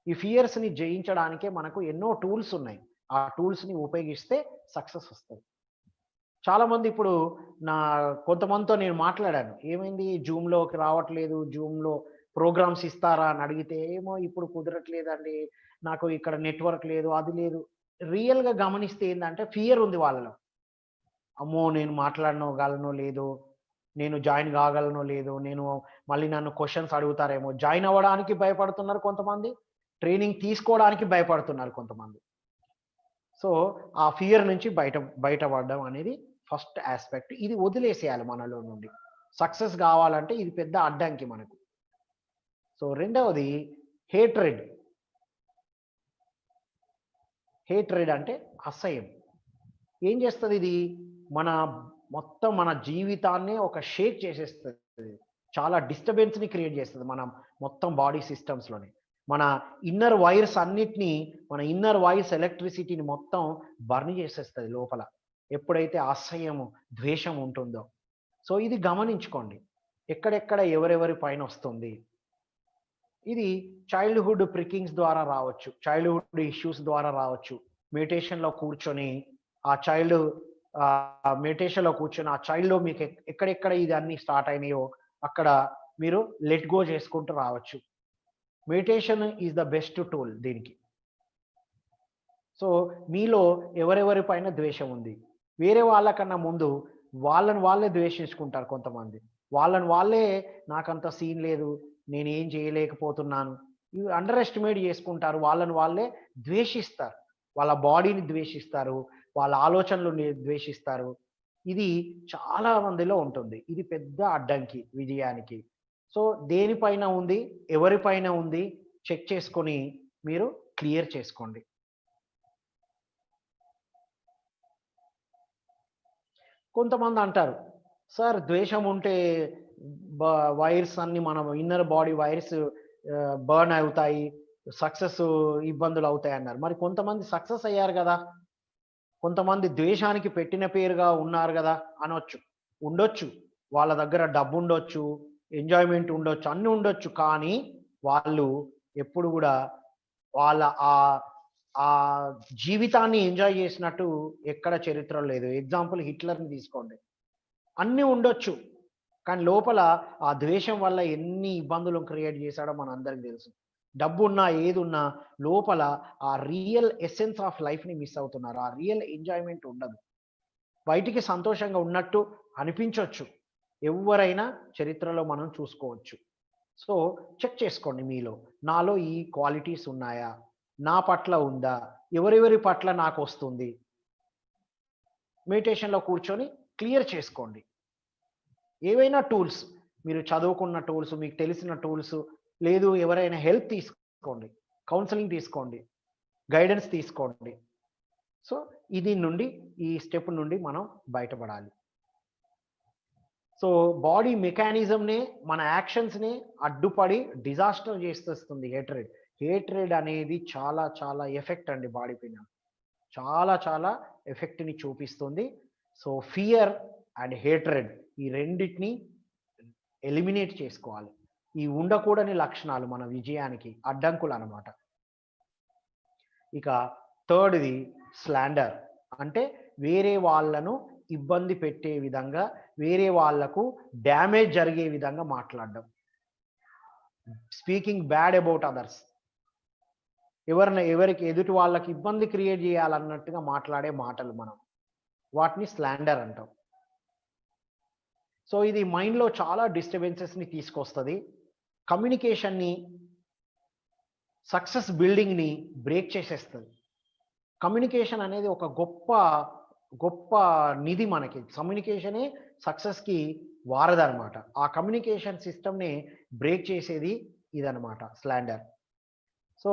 ఈ ఫియర్స్ని జయించడానికే మనకు ఎన్నో టూల్స్ ఉన్నాయి. ఆ టూల్స్ని ఉపయోగిస్తే సక్సెస్ వస్తుంది. చాలామంది ఇప్పుడు కొంతమందితో నేను మాట్లాడాను, ఏమైంది జూమ్లోకి రావట్లేదు, జూమ్లో ప్రోగ్రామ్స్ ఇస్తారా అని అడిగితే ఏమో ఇప్పుడు కుదరట్లేదండి, నాకు ఇక్కడ నెట్వర్క్ లేదు, అది లేదు. రియల్గా గమనిస్తే ఏంటంటే ఫియర్ ఉంది వాళ్ళలో. అమ్మో నేను మాట్లాడనగలనో లేదో, నేను జాయిన్ కాగలనో లేదో, నేను మళ్ళీ నన్ను క్వశ్చన్స్ అడుగుతారేమో, జాయిన్ అవ్వడానికి భయపడుతున్నారు కొంతమంది, ట్రైనింగ్ తీసుకోవడానికి భయపడుతున్నారు కొంతమంది. సో ఆ ఫియర్ నుంచి బయటపడడం అనేది ఫస్ట్ ఆస్పెక్ట్. ఇది వదిలేసేయాలి మనలో నుండి. సక్సెస్ కావాలంటే ఇది పెద్ద అడ్డంకి మనకు. సో రెండవది హేట్రెడ్. హేట్రెడ్ అంటే అసహ్యం. ఏం చేస్తుంది ఇది? మొత్తం మన జీవితాన్ని ఒక షేక్ చేసేస్తుంది. చాలా డిస్టర్బెన్స్ని క్రియేట్ చేస్తుంది మన మొత్తం బాడీ సిస్టమ్స్లోని. మన ఇన్నర్ వైర్స్ అన్నిటినీ, మన ఇన్నర్ వైర్స్ ఎలక్ట్రిసిటీని మొత్తం బర్న్ చేసేస్తుంది లోపల ఎప్పుడైతే అసహ్యము, ద్వేషం ఉంటుందో. సో ఇది గమనించుకోండి, ఎక్కడెక్కడ ఎవరెవరి పైన వస్తుంది. ఇది చైల్డ్హుడ్ ప్రికింగ్స్ ద్వారా రావచ్చు, చైల్డ్హుడ్ ఇష్యూస్ ద్వారా రావచ్చు. మెడిటేషన్లో కూర్చొని ఆ చైల్డ్లో మీకు ఎక్కడెక్కడ ఇది అన్ని స్టార్ట్ అయినాయో అక్కడ మీరు లెట్ గో చేసుకుంటూ రావచ్చు. Meditation is the best tool దీనికి. సో మీలో ఎవరెవరి పైన ద్వేషం ఉంది, వేరే వాళ్ళకన్నా ముందు వాళ్ళని వాళ్ళే ద్వేషించుకుంటారు కొంతమంది. వాళ్ళని వాళ్ళే నాకంత సీన్ లేదు, నేనేం చేయలేకపోతున్నాను, ఇవి అండర్ ఎస్టిమేట్ చేసుకుంటారు. వాళ్ళని వాళ్ళే ద్వేషిస్తారు, వాళ్ళ బాడీని ద్వేషిస్తారు, వాళ్ళ ఆలోచనలు ద్వేషిస్తారు. ఇది చాలా మందిలో ఉంటుంది. ఇది పెద్ద అడ్డంకి విజయానికి. సో దేనిపైన ఉంది, ఎవరిపైన ఉంది చెక్ చేసుకొని మీరు క్లియర్ చేసుకోండి. కొంతమంది అంటారు, సార్ ద్వేషం ఉంటే వైర్స్ అన్ని మన ఇన్నర్ బాడీ వైర్స్ బర్న్ అవుతాయి, సక్సెస్ ఇబ్బందులు అవుతాయి అన్నారు. మరి కొంతమంది సక్సెస్ అయ్యారు కదా, కొంతమంది ద్వేషానికి పెట్టిన పేరుగా ఉన్నారు కదా అనొచ్చు, ఉండొచ్చు. వాళ్ళ దగ్గర డబ్బు ఉండొచ్చు, ఎంజాయ్మెంట్ ఉండొచ్చు, అన్నీ ఉండొచ్చు. కానీ వాళ్ళు ఎప్పుడు కూడా వాళ్ళ ఆ ఆ జీవితాన్ని ఎంజాయ్ చేసినట్టు ఎక్కడ చరిత్రలో లేదు. ఎగ్జాంపుల్ హిట్లర్ని తీసుకోండి. అన్నీ ఉండొచ్చు, కానీ లోపల ఆ ద్వేషం వల్ల ఎన్ని ఇబ్బందులు క్రియేట్ చేశాడో మనందరికి తెలుసు. డబ్బున్నా, ఏదున్నా లోపల ఆ రియల్ ఎసెన్స్ ఆఫ్ లైఫ్‌ని మిస్ అవుతున్నారు. ఆ రియల్ ఎంజాయ్‌మెంట్ ఉండదు. బయటికి సంతోషంగా ఉన్నట్టు అనిపించొచ్చు. ఎవ్వరైనా చరిత్రలో మనం చూసుకోవచ్చు. సో, చెక్ చేసుకోండి మీలో. నాలో ఈ క్వాలిటీస్ ఉన్నాయా? నా పట్ల ఉందా? ఎవరెవరి పట్ల నాకొస్తుంది? మెడిటేషన్‌లో కూర్చొని క్లియర్ చేసుకోండి. ఏవైనా టూల్స్, మీరు చదువుకున్న టూల్స్, మీకు తెలిసిన టూల్స్, లేదు ఎవరైనా హెల్ప్ తీసుకోండి. కౌన్సెలింగ్ తీసుకోండి. గైడెన్స్ తీసుకోండి. సో, ఇది నుండి ఈ స్టెప్ నుండి మనం బయటపడాలి. సో, బాడీ మెకానిజంనే మన యాక్షన్స్‌ని అడ్డుపడి డిజాస్టర్ చేసేస్తుంది హేట్రెడ్. హేట్రెడ్ అనేది చాలా చాలా ఎఫెక్ట్ అండి బాడీ పైన. చాలా చాలా ఎఫెక్ట్‌ని చూపిస్తుంది. సో, ఫియర్ అండ్ హేట్రెడ్ ఈ రెండిటిని ఎలిమినేట్ చేసుకోవాలి. ఈ ఉండకూడని లక్షణాలు మన విజయానికి అడ్డంకులనమాట. ఇక థర్డ్‌ది స్లాండర్. అంటే వేరే వాళ్ళను ఇబ్బంది పెట్టే విధంగా, వేరే వాళ్ళకు డ్యామేజ్ జరిగే విధంగా మాట్లాడడం. Speaking bad about others. ఎవరికి ఎదుటి వాళ్ళకి ఇబ్బంది క్రియేట్ చేయాలన్నట్టుగా మాట్లాడే మాటలు మనం. వాటిని స్లాండర్ అంటాం. సో, ఇది మైండ్‌లో చాలా డిస్టర్బెన్సెస్‌ని తీసుకొస్తది. కమ్యూనికేషన్‌ని, సక్సెస్ బిల్డింగ్‌ని బ్రేక్ చేసేస్తది. కమ్యూనికేషన్ అనేది ఒక గొప్ప, గొప్ప నిధి మనకి. కమ్యూనికేషనే సక్సెస్‌కి వారధనమాట. ఆ కమ్యూనికేషన్ సిస్టమ్‌ని బ్రేక్ చేసేది ఇదనమాట స్లాండర్. సో,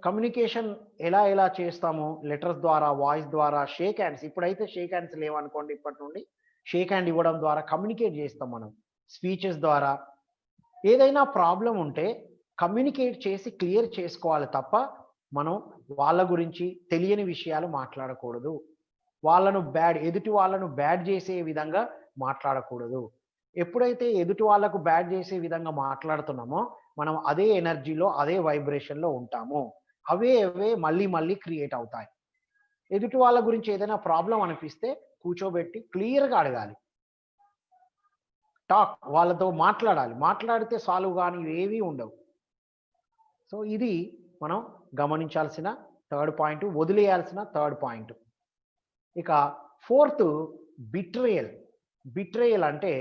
కమ్యూనికేషన్ ఎలా చేస్తాము? లెటర్స్ ద్వారా, వాయిస్ ద్వారా, షేక్ హ్యాండ్స్. ఇప్పుడైతే షేక్ హ్యాండ్స్ లేవనుకోండి ఇప్పటి నుండి. షేక్ హ్యాండ్ ఇవ్వడం ద్వారా కమ్యూనికేట్ చేస్తాం మనం. స్పీచెస్ ద్వారా. ఏదైనా ప్రాబ్లమ్ ఉంటే కమ్యూనికేట్ చేసి క్లియర్ చేసుకోవాలి తప్ప, మనం వాళ్ళ గురించి తెలియని విషయాలు మాట్లాడకూడదు. ఎదుటి వాళ్ళను బ్యాడ్ చేసే విధంగా మాట్లాడకూడదు. ఎప్పుడైతే ఎదుటి వాళ్ళకు బ్యాడ్ చేసే విధంగా మాట్లాడుతున్నామో, మనం అదే ఎనర్జీలో, అదే వైబ్రేషన్‌లో ఉంటాము. అవే మళ్ళీ మళ్ళీ క్రియేట్ అవుతాయి. ఎదుటి వాళ్ళ గురించి ఏదైనా ప్రాబ్లమ్ అనిపిస్తే కూర్చోబెట్టి క్లియర్‌గా అడగాలి. వాళ్ళతో మాట్లాడాలి. మాట్లాడితే సాల్వ్ కానివి ఏవి ఉండవు. సో, ఇది మనం గమనించాల్సిన థర్డ్ పాయింట్. వదిలేయాల్సిన థర్డ్ పాయింట్. ఇక ఫోర్త్ బిట్రేయల్. బిట్రేయల్ అంటే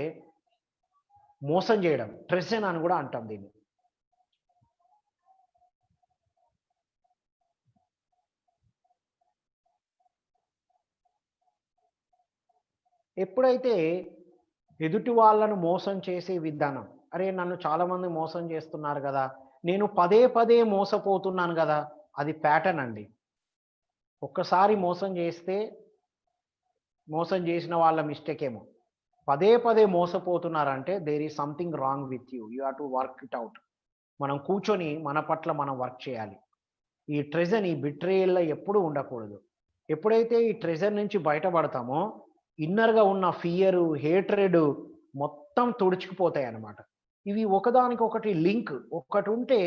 మోసం చేయడం. ట్రెజన్ అని కూడా అంటాం దీన్ని. ఎప్పుడైతే ఎదుటి వాళ్ళను మోసం చేసే విధానం, అరే నన్ను చాలామంది మోసం చేస్తున్నారు గదా! నేను పదే పదే మోసపోతున్నాను గదా! అది ప్యాటర్న్ అండి. ఒక్కసారి మోసం చేసిన వాళ్ళ మిస్టేకేమో. పదే పదే మోసపోతున్నారంటే there is something wrong with you. You have to work it out. మనం కూర్చొని మన పట్ల మనం వర్క్ చేయాలి. ఈ బిట్రేయల్‌లో ఎప్పుడూ ఉండకూడదు. ఎప్పుడైతే ఈ ట్రెజర్ నుంచి బయటపడతామో, ఇన్నర్‌గా ఉన్న ఫియరు, హేట్రెడు మొత్తం తుడుచుకుపోతాయన్నమాట. ఇవి ఒకదానికొకటి లింక్. ఒకటుంటే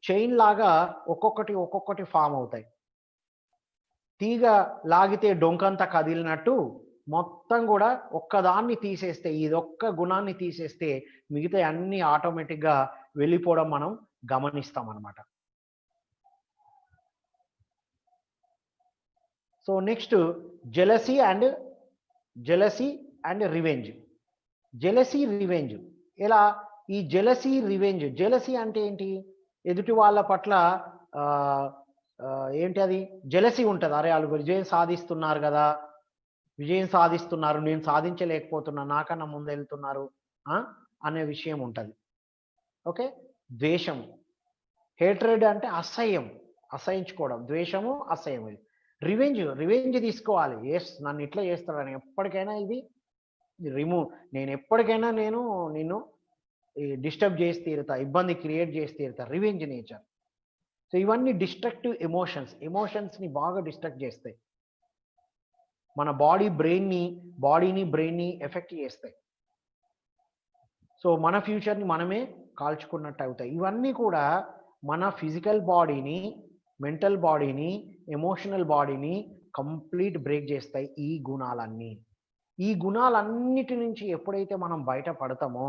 చైన్ లాగా ఒక్కొక్కటి ఫార్మ్ అవుతాయి. తీగ లాగితే డొంకంతా కదిలినట్టు మొత్తం గూడా ఒక్కదాన్ని తీసేస్తే, ఇదొక్క గుణాన్ని తీసేస్తే మిగతాయి అన్నీ ఆటోమేటిక్‌గా వెళ్ళిపోవడం మనం గమనిస్తామన్నమాట. So, next jealousy and jealousy and revenge. Jealousy, revenge. ఎలా? ఈ జెలసీ అంటే ఏంటి? ఎదుటి వాళ్ళ పట్ల ఆహ్, ఏంటి అది? జెలసీ ఉంటది. అరే! ఆళ్ళు విజయం సాధిస్తున్నారు. నేను సాధించలేకపోతున్నా. నాకన్నా ముందెళ్తున్నారు. ఆ! అనే విషయం ఉంటది. ఓకే. ద్వేషము. హేట్రెడ్ అంటే అసహ్యం. అసహించుకోవడం. ద్వేషము, అసహ్యం ఇది. రివెంజ్ తీసుకోవాలి. నన్ను ఇట్లా చేస్తాడని ఎప్పటికైనా ఇది రిమూవ్ నేనెప్పటికైనా నిన్ను డిస్టర్బ్ చేసి తీరుతా. ఇబ్బంది క్రియేట్ చేసి తీరుతా. Revenge nature. సో, ఇవన్నీ డిస్ట్రక్టివ్ ఎమోషన్స్‌ని బాగా డిస్ట్రక్ట్ చేస్తాయి. మన బాడీని బ్రెయిన్ని ఎఫెక్ట్ చేస్తాయి. సో మన ఫ్యూచర్ని మనమే కాల్చుకున్నట్టు అవుతాయి. ఇవన్నీ కూడా మన ఫిజికల్ బాడీని, మెంటల్ బాడీని, ఎమోషనల్ బాడీని కంప్లీట్ బ్రేక్ చేస్తాయి ఈ గుణాలన్నీ. ఈ గుణాలన్నిటి నుంచి ఎప్పుడైతే మనం బయట పడతామో,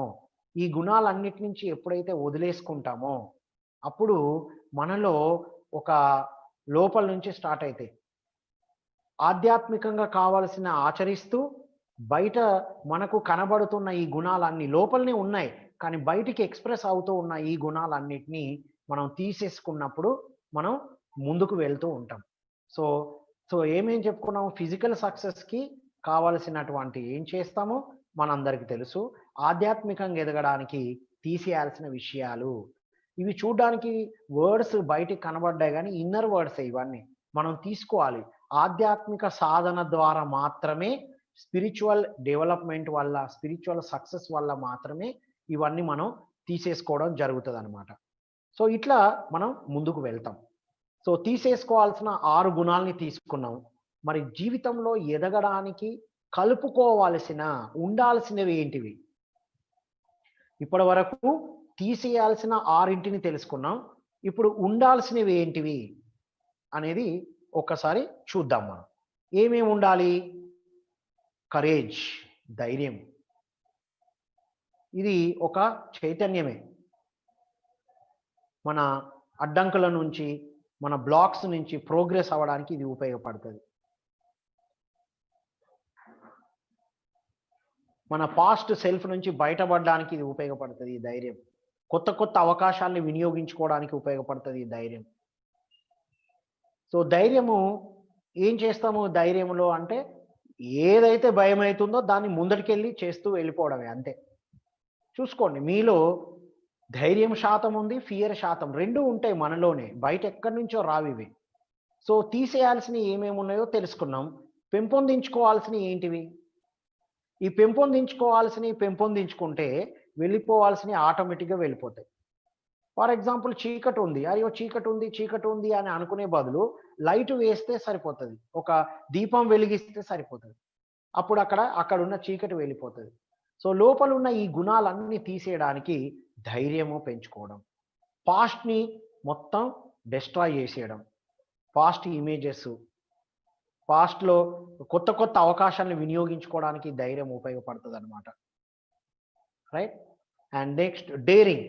ఈ గుణాలన్నిటి నుంచి ఎప్పుడైతే వదిలేసుకుంటామో, అప్పుడు మనలో ఒక లోపల నుంచి స్టార్ట్ అవుతాయి. ఆధ్యాత్మికంగా కావాల్సిన ఆచరిస్తూ, బయట మనకు కనబడుతున్న ఈ గుణాలన్నీ లోపలనే ఉన్నాయి. కానీ బయటికి ఎక్స్‌ప్రెస్ అవుతూ ఉన్న ఈ గుణాలన్నిటిని మనం తీసేసుకున్నప్పుడు, మనం ముందుకు వెళ్తూ ఉంటాం. సో, ఏమేం చెప్పుకున్నాము? ఫిజికల్ సక్సెస్‌కి కావాల్సినటువంటి ఏం చేస్తామో మనందరికీ తెలుసు. ఆధ్యాత్మికంగా ఎదగడానికి తీసేయాల్సిన విషయాలు. ఇవి చూడ్డానికి వర్డ్స్ బయటికి కనబడ్డాయి గానీ, ఇన్నర్ వర్డ్సే ఇవన్నీ. మనం తీసుకోవాలి. ఆధ్యాత్మిక సాధన ద్వారా మాత్రమే స్పిరిచువల్ డెవలప్‌మెంట్ వల్ల, స్పిరిచువల్ సక్సెస్ వల్ల మాత్రమే ఇవన్నీ మనం తీసేసుకోవడం జరుగుతదనమాట. సో, ఇట్లా మనం ముందుకు వెళ్తాం. సో, తీసేసుకోవాల్సిన 6 గుణాల్ని తీసుకున్నాం. మరి జీవితంలో ఎదగడానికి ఉండాల్సినవి ఏంటివి? ఇప్పటివరకు తీసేయాల్సిన 6ని తెలుసుకున్నాం. ఇప్పుడు ఉండాల్సినవి ఏంటివి అనేది ఒక్కసారి చూద్దాం మనం. ఏమేమి ఉండాలి? కరేజ్, ధైర్యం. ఇది ఒక చైతన్యమే. మన అడ్డంకుల నుంచి, మన బ్లాక్స్ నుంచి ప్రోగ్రెస్ అవ్వడానికి ఇది ఉపయోగపడుతుంది. మన పాస్ట్ సెల్ఫ్ నుంచి బయటపడడానికి ఇది ఉపయోగపడుతుంది ఈ ధైర్యం. కొత్త అవకాశాలని వినియోగించుకోవడానికి ఉపయోగపడుతుంది ఈ ధైర్యం. సో ధైర్యము ఏం చేస్తాము ధైర్యంలో అంటే, ఏదైతే భయమవుతుందో దాన్ని ముందటికెళ్ళి చేస్తూ వెళ్ళిపోవడమే అంతే. చూసుకోండి, మీలో ధైర్యం శాతం ఉంది, ఫియర్ శాతం 2 ఉంటాయి మనలోనే. బయట ఎక్కడి నుంచో రావివి. సో తీసేయాల్సినవి ఏమేమి ఉన్నాయో తెలుసుకున్నాం. పెంపొందించుకోవాల్సినవి ఏంటివి? ఈ పెంపొందించుకుంటే వెళ్ళిపోవాల్సినవి ఆటోమేటిక్‌గా వెళ్ళిపోతాయి. ఫర్ ఎగ్జాంపుల్ చీకటి ఉంది. అయ్యో! చీకటి ఉంది అని అనుకునే బదులు లైట్ వేస్తే సరిపోతది. ఒక దీపం వెలిగిస్తే సరిపోతది. అప్పుడు అక్కడున్న చీకటి వెళ్ళిపోతది. సో లోపలున్న ఈ గుణాలన్నీ తీసేయడానికి ధైర్యము పెంచుకోవడం. పాస్ట్‌ని మొత్తం డెస్ట్రాయ్ చేసేయడం. పాస్ట్ ఇమేజెస్, పాస్ట్‌లో కొత్త అవకాశాలను వినియోగించుకోవడానికి ధైర్యం ఉపయోగపడుతదనమాట. రైట్? And next daring.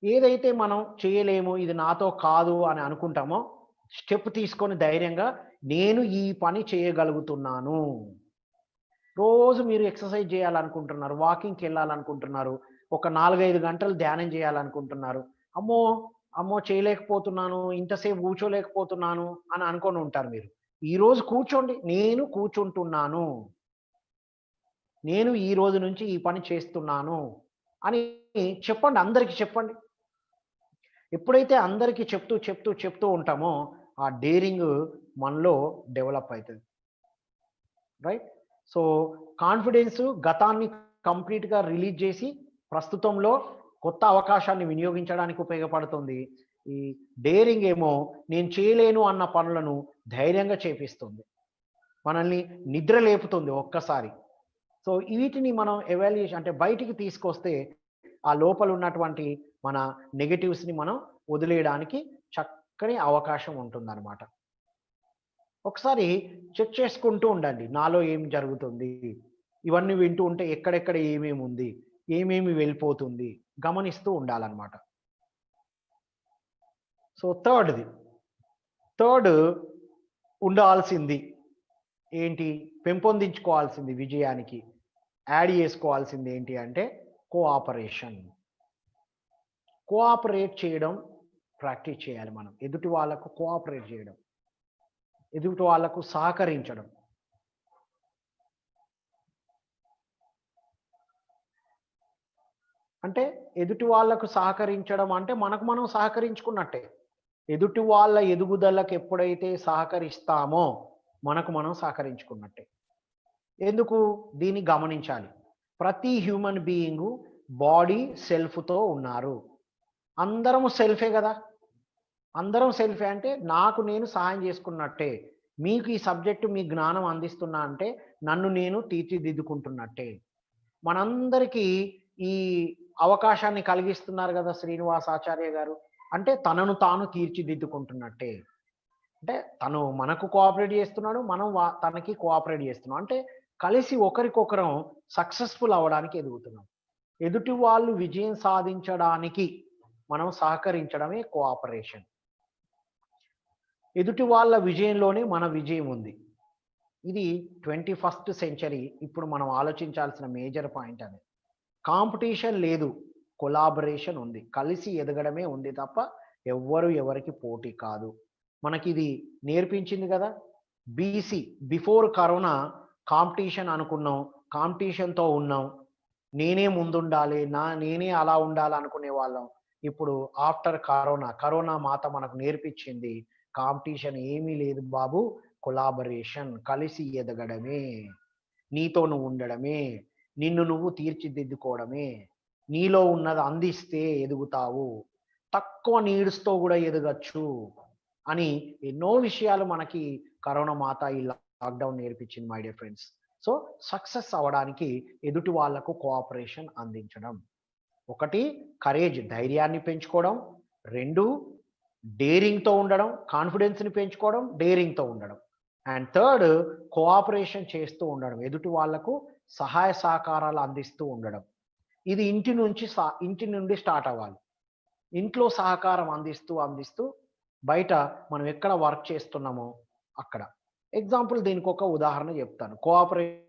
ఏదైతే మనం చేయలేము, ఇది నాతో కాదు అని అనుకుంటామో, స్టెప్ తీసుకొని ధైర్యంగా నేను ఈ పని చేయగలుగుతున్నాను. రోజు మీరు ఎక్సర్సైజ్ చేయాలనుకుంటున్నారు, వాకింగ్‌కెళ్ళాలనుకుంటున్నారు, ఒక 4, 5 గంటలు ధ్యానం చేయాలనుకుంటున్నారు. అమ్మో చేయలేకపోతున్నాను, ఇంతసేపు కూర్చోలేకపోతున్నాను అని అనుకోని ఉంటారు మీరు. ఈరోజు కూర్చోండి, నేను కూర్చుంటున్నాను. నేను ఈ రోజు నుంచి ఈ పని చేస్తున్నాను అని చెప్పండి, అందరికి చెప్పండి. ఎప్పుడైతే అందరికీ చెప్తూ ఉంటామో, ఆ డేరింగ్ మనలో డెవలప్ అవుతుంది. రైట్? సో కాన్ఫిడెన్స్ గతాన్ని కంప్లీట్‌గా రిలీజ్ చేసి ప్రస్తుతంలో కొత్త అవకాశాన్ని వినియోగించడానికి ఉపయోగపడుతుంది. ఈ డేరింగ్ ఏమో నేను చేయలేను అన్న పనులను ధైర్యంగా చేపిస్తుంది. మనల్ని నిద్ర లేపుతుంది ఒక్కసారి. సో వీటిని మనం ఎవాల్యుయేషన్ అంటే బయటికి తీసుకొస్తే ఆ లోపల ఉన్నటువంటి మన నెగెటివ్స్‌ని మనం వదిలేయడానికి చక్కని అవకాశం ఉంటుందన్నమాట. ఒకసారి చెక్ చేసుకుంటూ ఉండండి, నాలో ఏం జరుగుతుంది? ఇవన్నీ వింటూ ఉంటే ఎక్కడెక్కడ ఏమేమి ఉంది? ఏమేమి వెళ్ళిపోతుంది? గమనిస్తూ ఉండాలన్నమాట. సో థర్డ్ ఉండాల్సింది ఏంటి? పెంపొందించుకోవాల్సింది విజయానికి యాడ్ చేసుకోవాల్సింది ఏంటి అంటే కోఆపరేషన్. కోఆపరేట్ చేయడం ప్రాక్టీస్ చేయాలి మనం. ఎదుటి వాళ్ళకు కోఆపరేట్ చేయడం, ఎదుటి వాళ్ళకు సహకరించడం. అంటే ఎదుటి వాళ్ళకు సహకరించడం అంటే మనకు మనం సహకరించుకున్నట్టే. ఎదుటి వాళ్ళ ఎదుగుదలకు ఎప్పుడైతే సహకరిస్తామో మనకు మనం సహకరించుకున్నట్టే. ఎందుకు? దీన్ని గమనించాలి. ప్రతి హ్యూమన్ బీయింగు బాడీ సెల్ఫ్‌తో ఉన్నారు. అందరము సెల్ఫే గదా! అందరం సెల్ఫే అంటే నాకు నేను సహాయం చేసుకున్నట్టే. మీకు ఈ సబ్జెక్టు మీ జ్ఞానం అందిస్తున్నా అంటే నన్ను నేను తీర్చిదిద్దుకుంటున్నట్టే. మనందరికీ ఈ అవకాశాన్ని కలిగిస్తున్నారు కదా శ్రీనివాసాచార్య గారు. అంటే తనను తాను తీర్చిదిద్దుకుంటున్నట్టే. అంటే తను మనకు కోఆపరేట్ చేస్తున్నాడు. మనం తనకి కోఆపరేట్ చేస్తున్నాం. అంటే కలిసి ఒకరికొకరం సక్సెస్‌ఫుల్ అవ్వడానికి ఎదుగుతున్నాం. ఎదుటి వాళ్ళు విజయం సాధించడానికి మనం సహకరించడమే కోఆపరేషన్. ఎదుటి వాళ్ళ విజయంలోనే మన విజయం ఉంది. ఇది 21st సెంచరీ ఇప్పుడు మనం ఆలోచించాల్సిన మేజర్ పాయింట్ అది. కాంపిటీషన్ లేదు. కొలాబరేషన్ ఉంది. కలిసి ఎదగడమే ఉంది తప్ప ఎవ్వరు ఎవరికి పోటీ కాదు. మనకిది నేర్పించింది కదా! బీసీ బిఫోర్ కరోనా కాంపిటీషన్ అనుకున్నాం. కాంపిటీషన్‌తో ఉన్నాం. నేనే ముందుండాలి. నేనే అలా ఉండాలి అనుకునే వాళ్ళం. ఇప్పుడు ఆఫ్టర్ కరోనా, కరోనా మాత మనకు నేర్పించింది. కాంపిటీషన్ ఏమీ లేదు బాబు. కొలాబరేషన్ కలిసి ఎదగడమే. నీతో నువ్వు ఉండడమే. నిన్ను నువ్వు తీర్చిదిద్దుకోవడమే. నీలో ఉన్నది అందిస్తే ఎదుగుతావు. తక్కువ నీడ్స్‌తో గూడా ఎదగొచ్చు అని ఎన్నో విషయాలు మనకి కరోనా మాత ఈ లాక్‌డౌన్ నేర్పించింది my dear friends. So, success అవ్వడానికి ఎదుటి వాళ్ళకు కోఆపరేషన్ అందించడం. 1 కరేజ్ ధైర్యాన్ని పెంచుకోవడం. 2 డేరింగ్‌తో ఉండడం. కాన్ఫిడెన్స్‌ని పెంచుకోవడం, డేరింగ్‌తో ఉండడం. అండ్ థర్డ్ కోఆపరేషన్ చేస్తూ ఉండడం. ఎదుటి వాళ్ళకు సహాయ సహకారాలు అందిస్తూ ఉండడం. ఇది ఇంటి నుండి స్టార్ట్ అవ్వాలి. ఇంట్లో సహకారం అందిస్తూ బయట మనం ఎక్కడ వర్క్ చేస్తున్నామో అక్కడ. ఎగ్జాంపుల్ దీనికొక ఉదాహరణ చెప్తాను. కోఆపరేషన్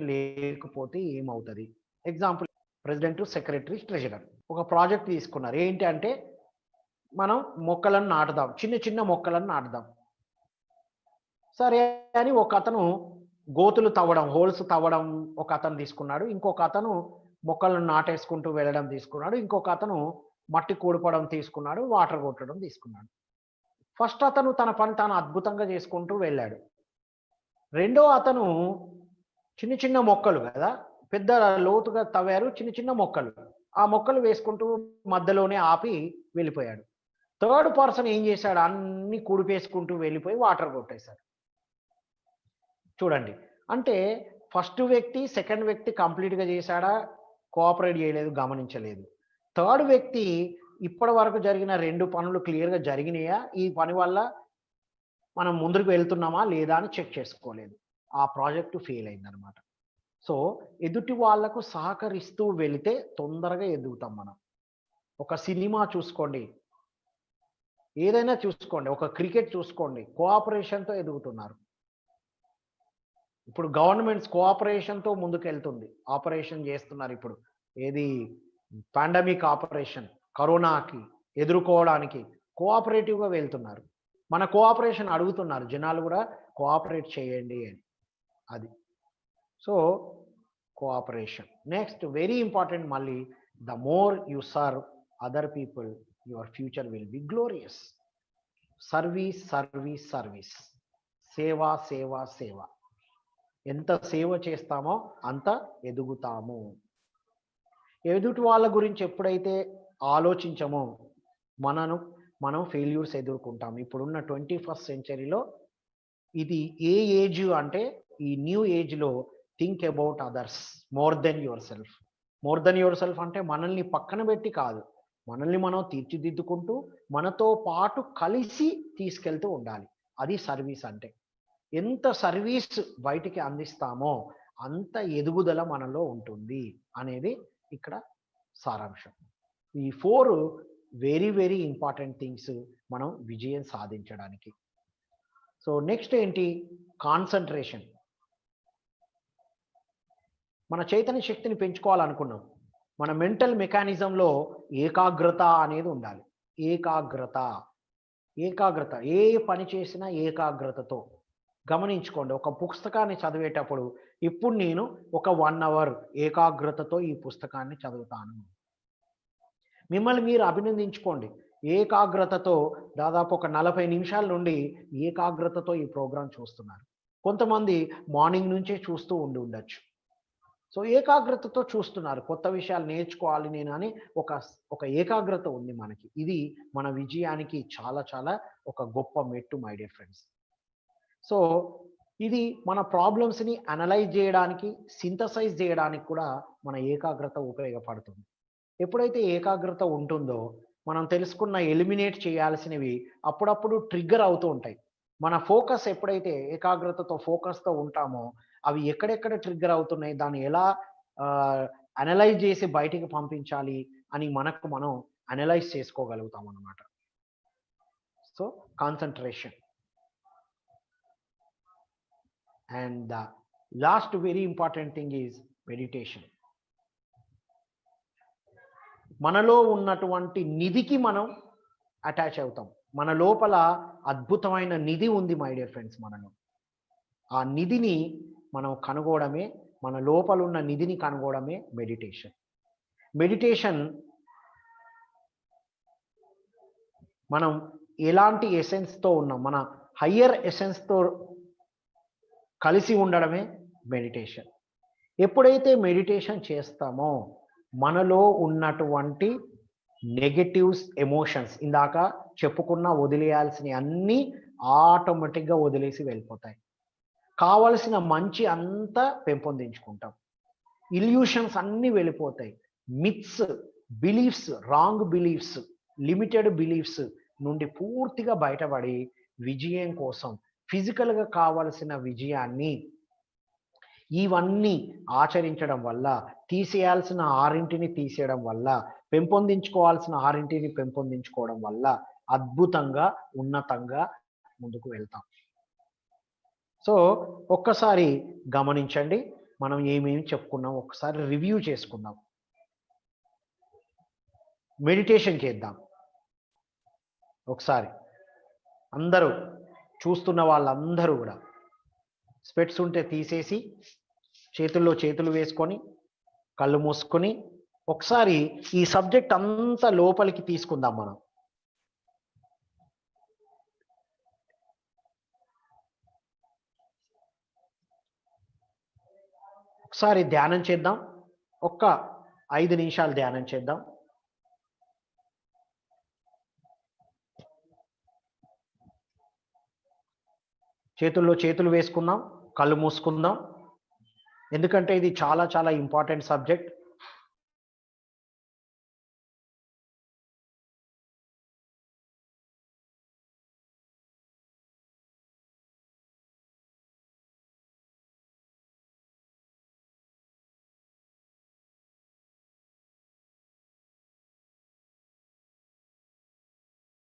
లేకపోతే ఏమవుతది? ఎగ్జాంపుల్ ప్రెసిడెంట్, సెక్రటరీ, ట్రెజరర్ ఒక ప్రాజెక్ట్ తీసుకున్నారు. ఏంటి అంటే మనం మొక్కలను నాటుదాం. చిన్న మొక్కలను నాటుదాం. సరే అని ఒకతను గోతులు తవ్వడం, హోల్స్ తవ్వడం ఒకతను తీసుకున్నాడు. ఇంకొక అతను మొక్కలను నాటేసుకుంటూ వెళ్ళడం తీసుకున్నాడు. ఇంకొక అతను మట్టి కూడపడం తీసుకున్నాడు. వాటర్ కొట్టడం తీసుకున్నాడు. ఫస్ట్ అతను తన పని తాను అద్భుతంగా చేసుకుంటూ వెళ్ళాడు. రెండో అతను చిన్న మొక్కలు గదా! పెద్ద లోతుగా తవ్వారు. చిన్న మొక్కలు. ఆ మొక్కలు వేసుకుంటూ మధ్యలోనే ఆపి వెళ్ళిపోయాడు. థర్డ్ పర్సన్ ఏం చేశాడు? అన్నీ కుడిపేసుకుంటూ వెళ్ళిపోయి వాటర్ కొట్టేశాడు. చూడండి. అంటే ఫస్ట్ వ్యక్తి, సెకండ్ వ్యక్తి కంప్లీట్‌గా చేశాడా? కోఆపరేట్ చేయలేదు, గమనించలేదు. థర్డ్ వ్యక్తి ఇప్పటి వరకు జరిగిన 2 పనులు క్లియర్‌గా జరిగినాయా? ఈ పని వల్ల మనం ముందుకు వెళ్తున్నామా? లేదా? అని చెక్ చేసుకోలేదు. ఆ ప్రాజెక్ట్ ఫెయిల్ అయిందనమాట. సో, ఎదుటి వాళ్ళకు సహకరిస్తూ వెళితే తొందరగా ఎదుగుతాం మనం. ఒక సినిమా చూసుకోండి. ఏదైనా చూసుకోండి. ఒక క్రికెట్ చూసుకోండి. కోఆపరేషన్‌తో ఎదుగుతున్నారు. ఇప్పుడు గవర్నమెంట్స్ కోఆపరేషన్‌తో ముందుకెళ్తుంది. ఆపరేషన్ చేస్తున్నారు ఇప్పుడు. ఏది పాండమిక్ ఆపరేషన్ కరోనాకి ఎదుర్కోవడానికి కోఆపరేటివ్‌గా వెళ్తున్నారు. మన కోఆపరేషన్ అడుగుతున్నారు. జనాలు గూడా కోఆపరేట్ చేయండి అని. అది. So, cooperation. Next very important మళ్ళీ the more you serve other people your future will be glorious. Service. సేవ. ఎంత సేవ చేస్తామో అంత ఎదుగుతాము. ఎదుటి వాళ్ళ గురించి ఎప్పుడైతే ఆలోచించమో మనం ఫెయిల్యూర్స్ ఎదుర్కొంటాం. ఇప్పుడున్న 21st సెంచరీలో ఇది ఏ ఏజ్ అంటే ఈ న్యూ ఏజ్‌లో think about others more than yourself. More than yourself అంటే మనల్ని పక్కన పెట్టి కాదు. మనల్ని మనం తీర్చిదిద్దుకుంటూ మనతో పాటు కలిసి తీసుకెళ్తూ ఉండాలి. అది సర్వీస్ అంటే. ఎంత సర్వీస్ బయటికి అందిస్తామో అంత ఎదుగుదల మనలో ఉంటుంది అనేది ఇక్కడ సారాంశం. ఈ 4 వెరీ ఇంపార్టెంట్ థింగ్స్ మనం విజయం సాధించడానికి. సో, నెక్స్ట్ ఏంటి? కాన్సంట్రేషన్. మన చైతన్య శక్తిని పెంచుకోవాలనుకున్నాం. మన మెంటల్ మెకానిజంలో ఏకాగ్రత అనేది ఉండాలి. ఏకాగ్రత. ఏ పని చేసినా ఏకాగ్రతతో. గమనించుకోండి. ఒక పుస్తకాన్ని చదివేటప్పుడు ఇప్పుడు నేను ఒక 1 అవర్ ఏకాగ్రతతో ఈ పుస్తకాన్ని చదువుతాను. మిమ్మల్ని మీరు అభినందించుకోండి. ఏకాగ్రతతో దాదాపు ఒక 40 నిమిషాల నుండి ఏకాగ్రతతో ఈ ప్రోగ్రామ్ చూస్తున్నారు. కొంతమంది మార్నింగ్ నుంచే చూస్తూ ఉండొచ్చు. సో ఏకాగ్రతతో చూస్తున్నారు, కొత్త విషయాలు నేర్చుకోవాలి నేను అని ఒక ఏకాగ్రత ఉంది మనకి. ఇది మన విజయానికి చాలా చాలా ఒక గొప్ప మెట్టు మై డియర్ ఫ్రెండ్స్. సో ఇది మన ప్రాబ్లమ్స్ని అనలైజ్ చేయడానికి, సింథసైజ్ చేయడానికి కూడా మన ఏకాగ్రత ఉపయోగపడుతుంది. ఎప్పుడైతే ఏకాగ్రత ఉంటుందో మనం తెలుసుకున్న ఎలిమినేట్ చేయాల్సినవి అప్పుడప్పుడు ట్రిగ్గర్ అవుతూ ఉంటాయి. మన ఫోకస్ ఎప్పుడైతే ఏకాగ్రతతో ఫోకస్తో ఉంటామో అవి ఎక్కడెక్కడ ట్రిగ్గర్ అవుతున్నాయి, దాన్ని ఎలా అనలైజ్ చేసి బయటికి పంపించాలి అని మనకు మనం అనలైజ్ చేసుకోగలుగుతాం అన్నమాట. So concentration. And the last very important thing is meditation. మనలో ఉన్నటువంటి నిధికి మనం అటాచ్ అవుతాం. మన లోపల అద్భుతమైన నిధి ఉంది మై డియర్ ఫ్రెండ్స్ మనలో. ఆ నిధిని మనం కనుగోవడమే, మన లోపల ఉన్న నిధిని కనుగోవడమే మెడిటేషన్. మెడిటేషన్ మనం ఎలాంటి ఎసెన్స్తో ఉన్నాం, మన హయ్యర్ ఎసెన్స్తో కలిసి ఉండడమే మెడిటేషన్. ఎప్పుడైతే మెడిటేషన్ చేస్తామో మనలో ఉన్నటువంటి నెగటివ్స్, ఎమోషన్స్ ఇందాక చెప్పుకున్న వదిలేయాల్సిన అన్నీ ఆటోమేటిక్గా వదిలేసి వెళ్ళిపోతాయి. కావలసిన మంచి అంతా పెంపొందించుకుంటాం. ఇల్యూషన్స్ అన్నీ వెళ్ళిపోతాయి. Myths, beliefs, wrong beliefs, limited beliefs నుండి పూర్తిగా బయటపడి విజయం కోసం, ఫిజికల్గా కావలసిన విజయాన్ని ఇవన్నీ ఆచరించడం వల్ల, తీసేయాల్సిన 6 తీసేయడం వల్ల, పెంపొందించుకోవాల్సిన 6 పెంపొందించుకోవడం వల్ల అద్భుతంగా, ఉన్నతంగా ముందుకు వెళ్తాం. సో ఒక్కసారి గమనించండి, మనం ఏమేమి చెప్పుకున్నాం ఒక్కసారి రివ్యూ చేసుకుందాం. మెడిటేషన్ చేద్దాం ఒకసారి. అందరూ చూస్తున్న వాళ్ళందరూ కూడా స్పెట్స్ ఉంటే తీసేసి చేతుల్లో చేతులు వేసుకొని కళ్ళు మూసుకొని ఒకసారి ఈ సబ్జెక్ట్ అంతా లోపలికి తీసుకుందాం మనం. ఒకసారి ధ్యానం చేద్దాం. ఒక్క 5 నిమిషాలు ధ్యానం చేద్దాం. చేతుల్లో చేతులు వేసుకుందాం, కళ్ళు మూసుకుందాం. ఎందుకంటే ఇది చాలా చాలా ఇంపార్టెంట్ సబ్జెక్ట్.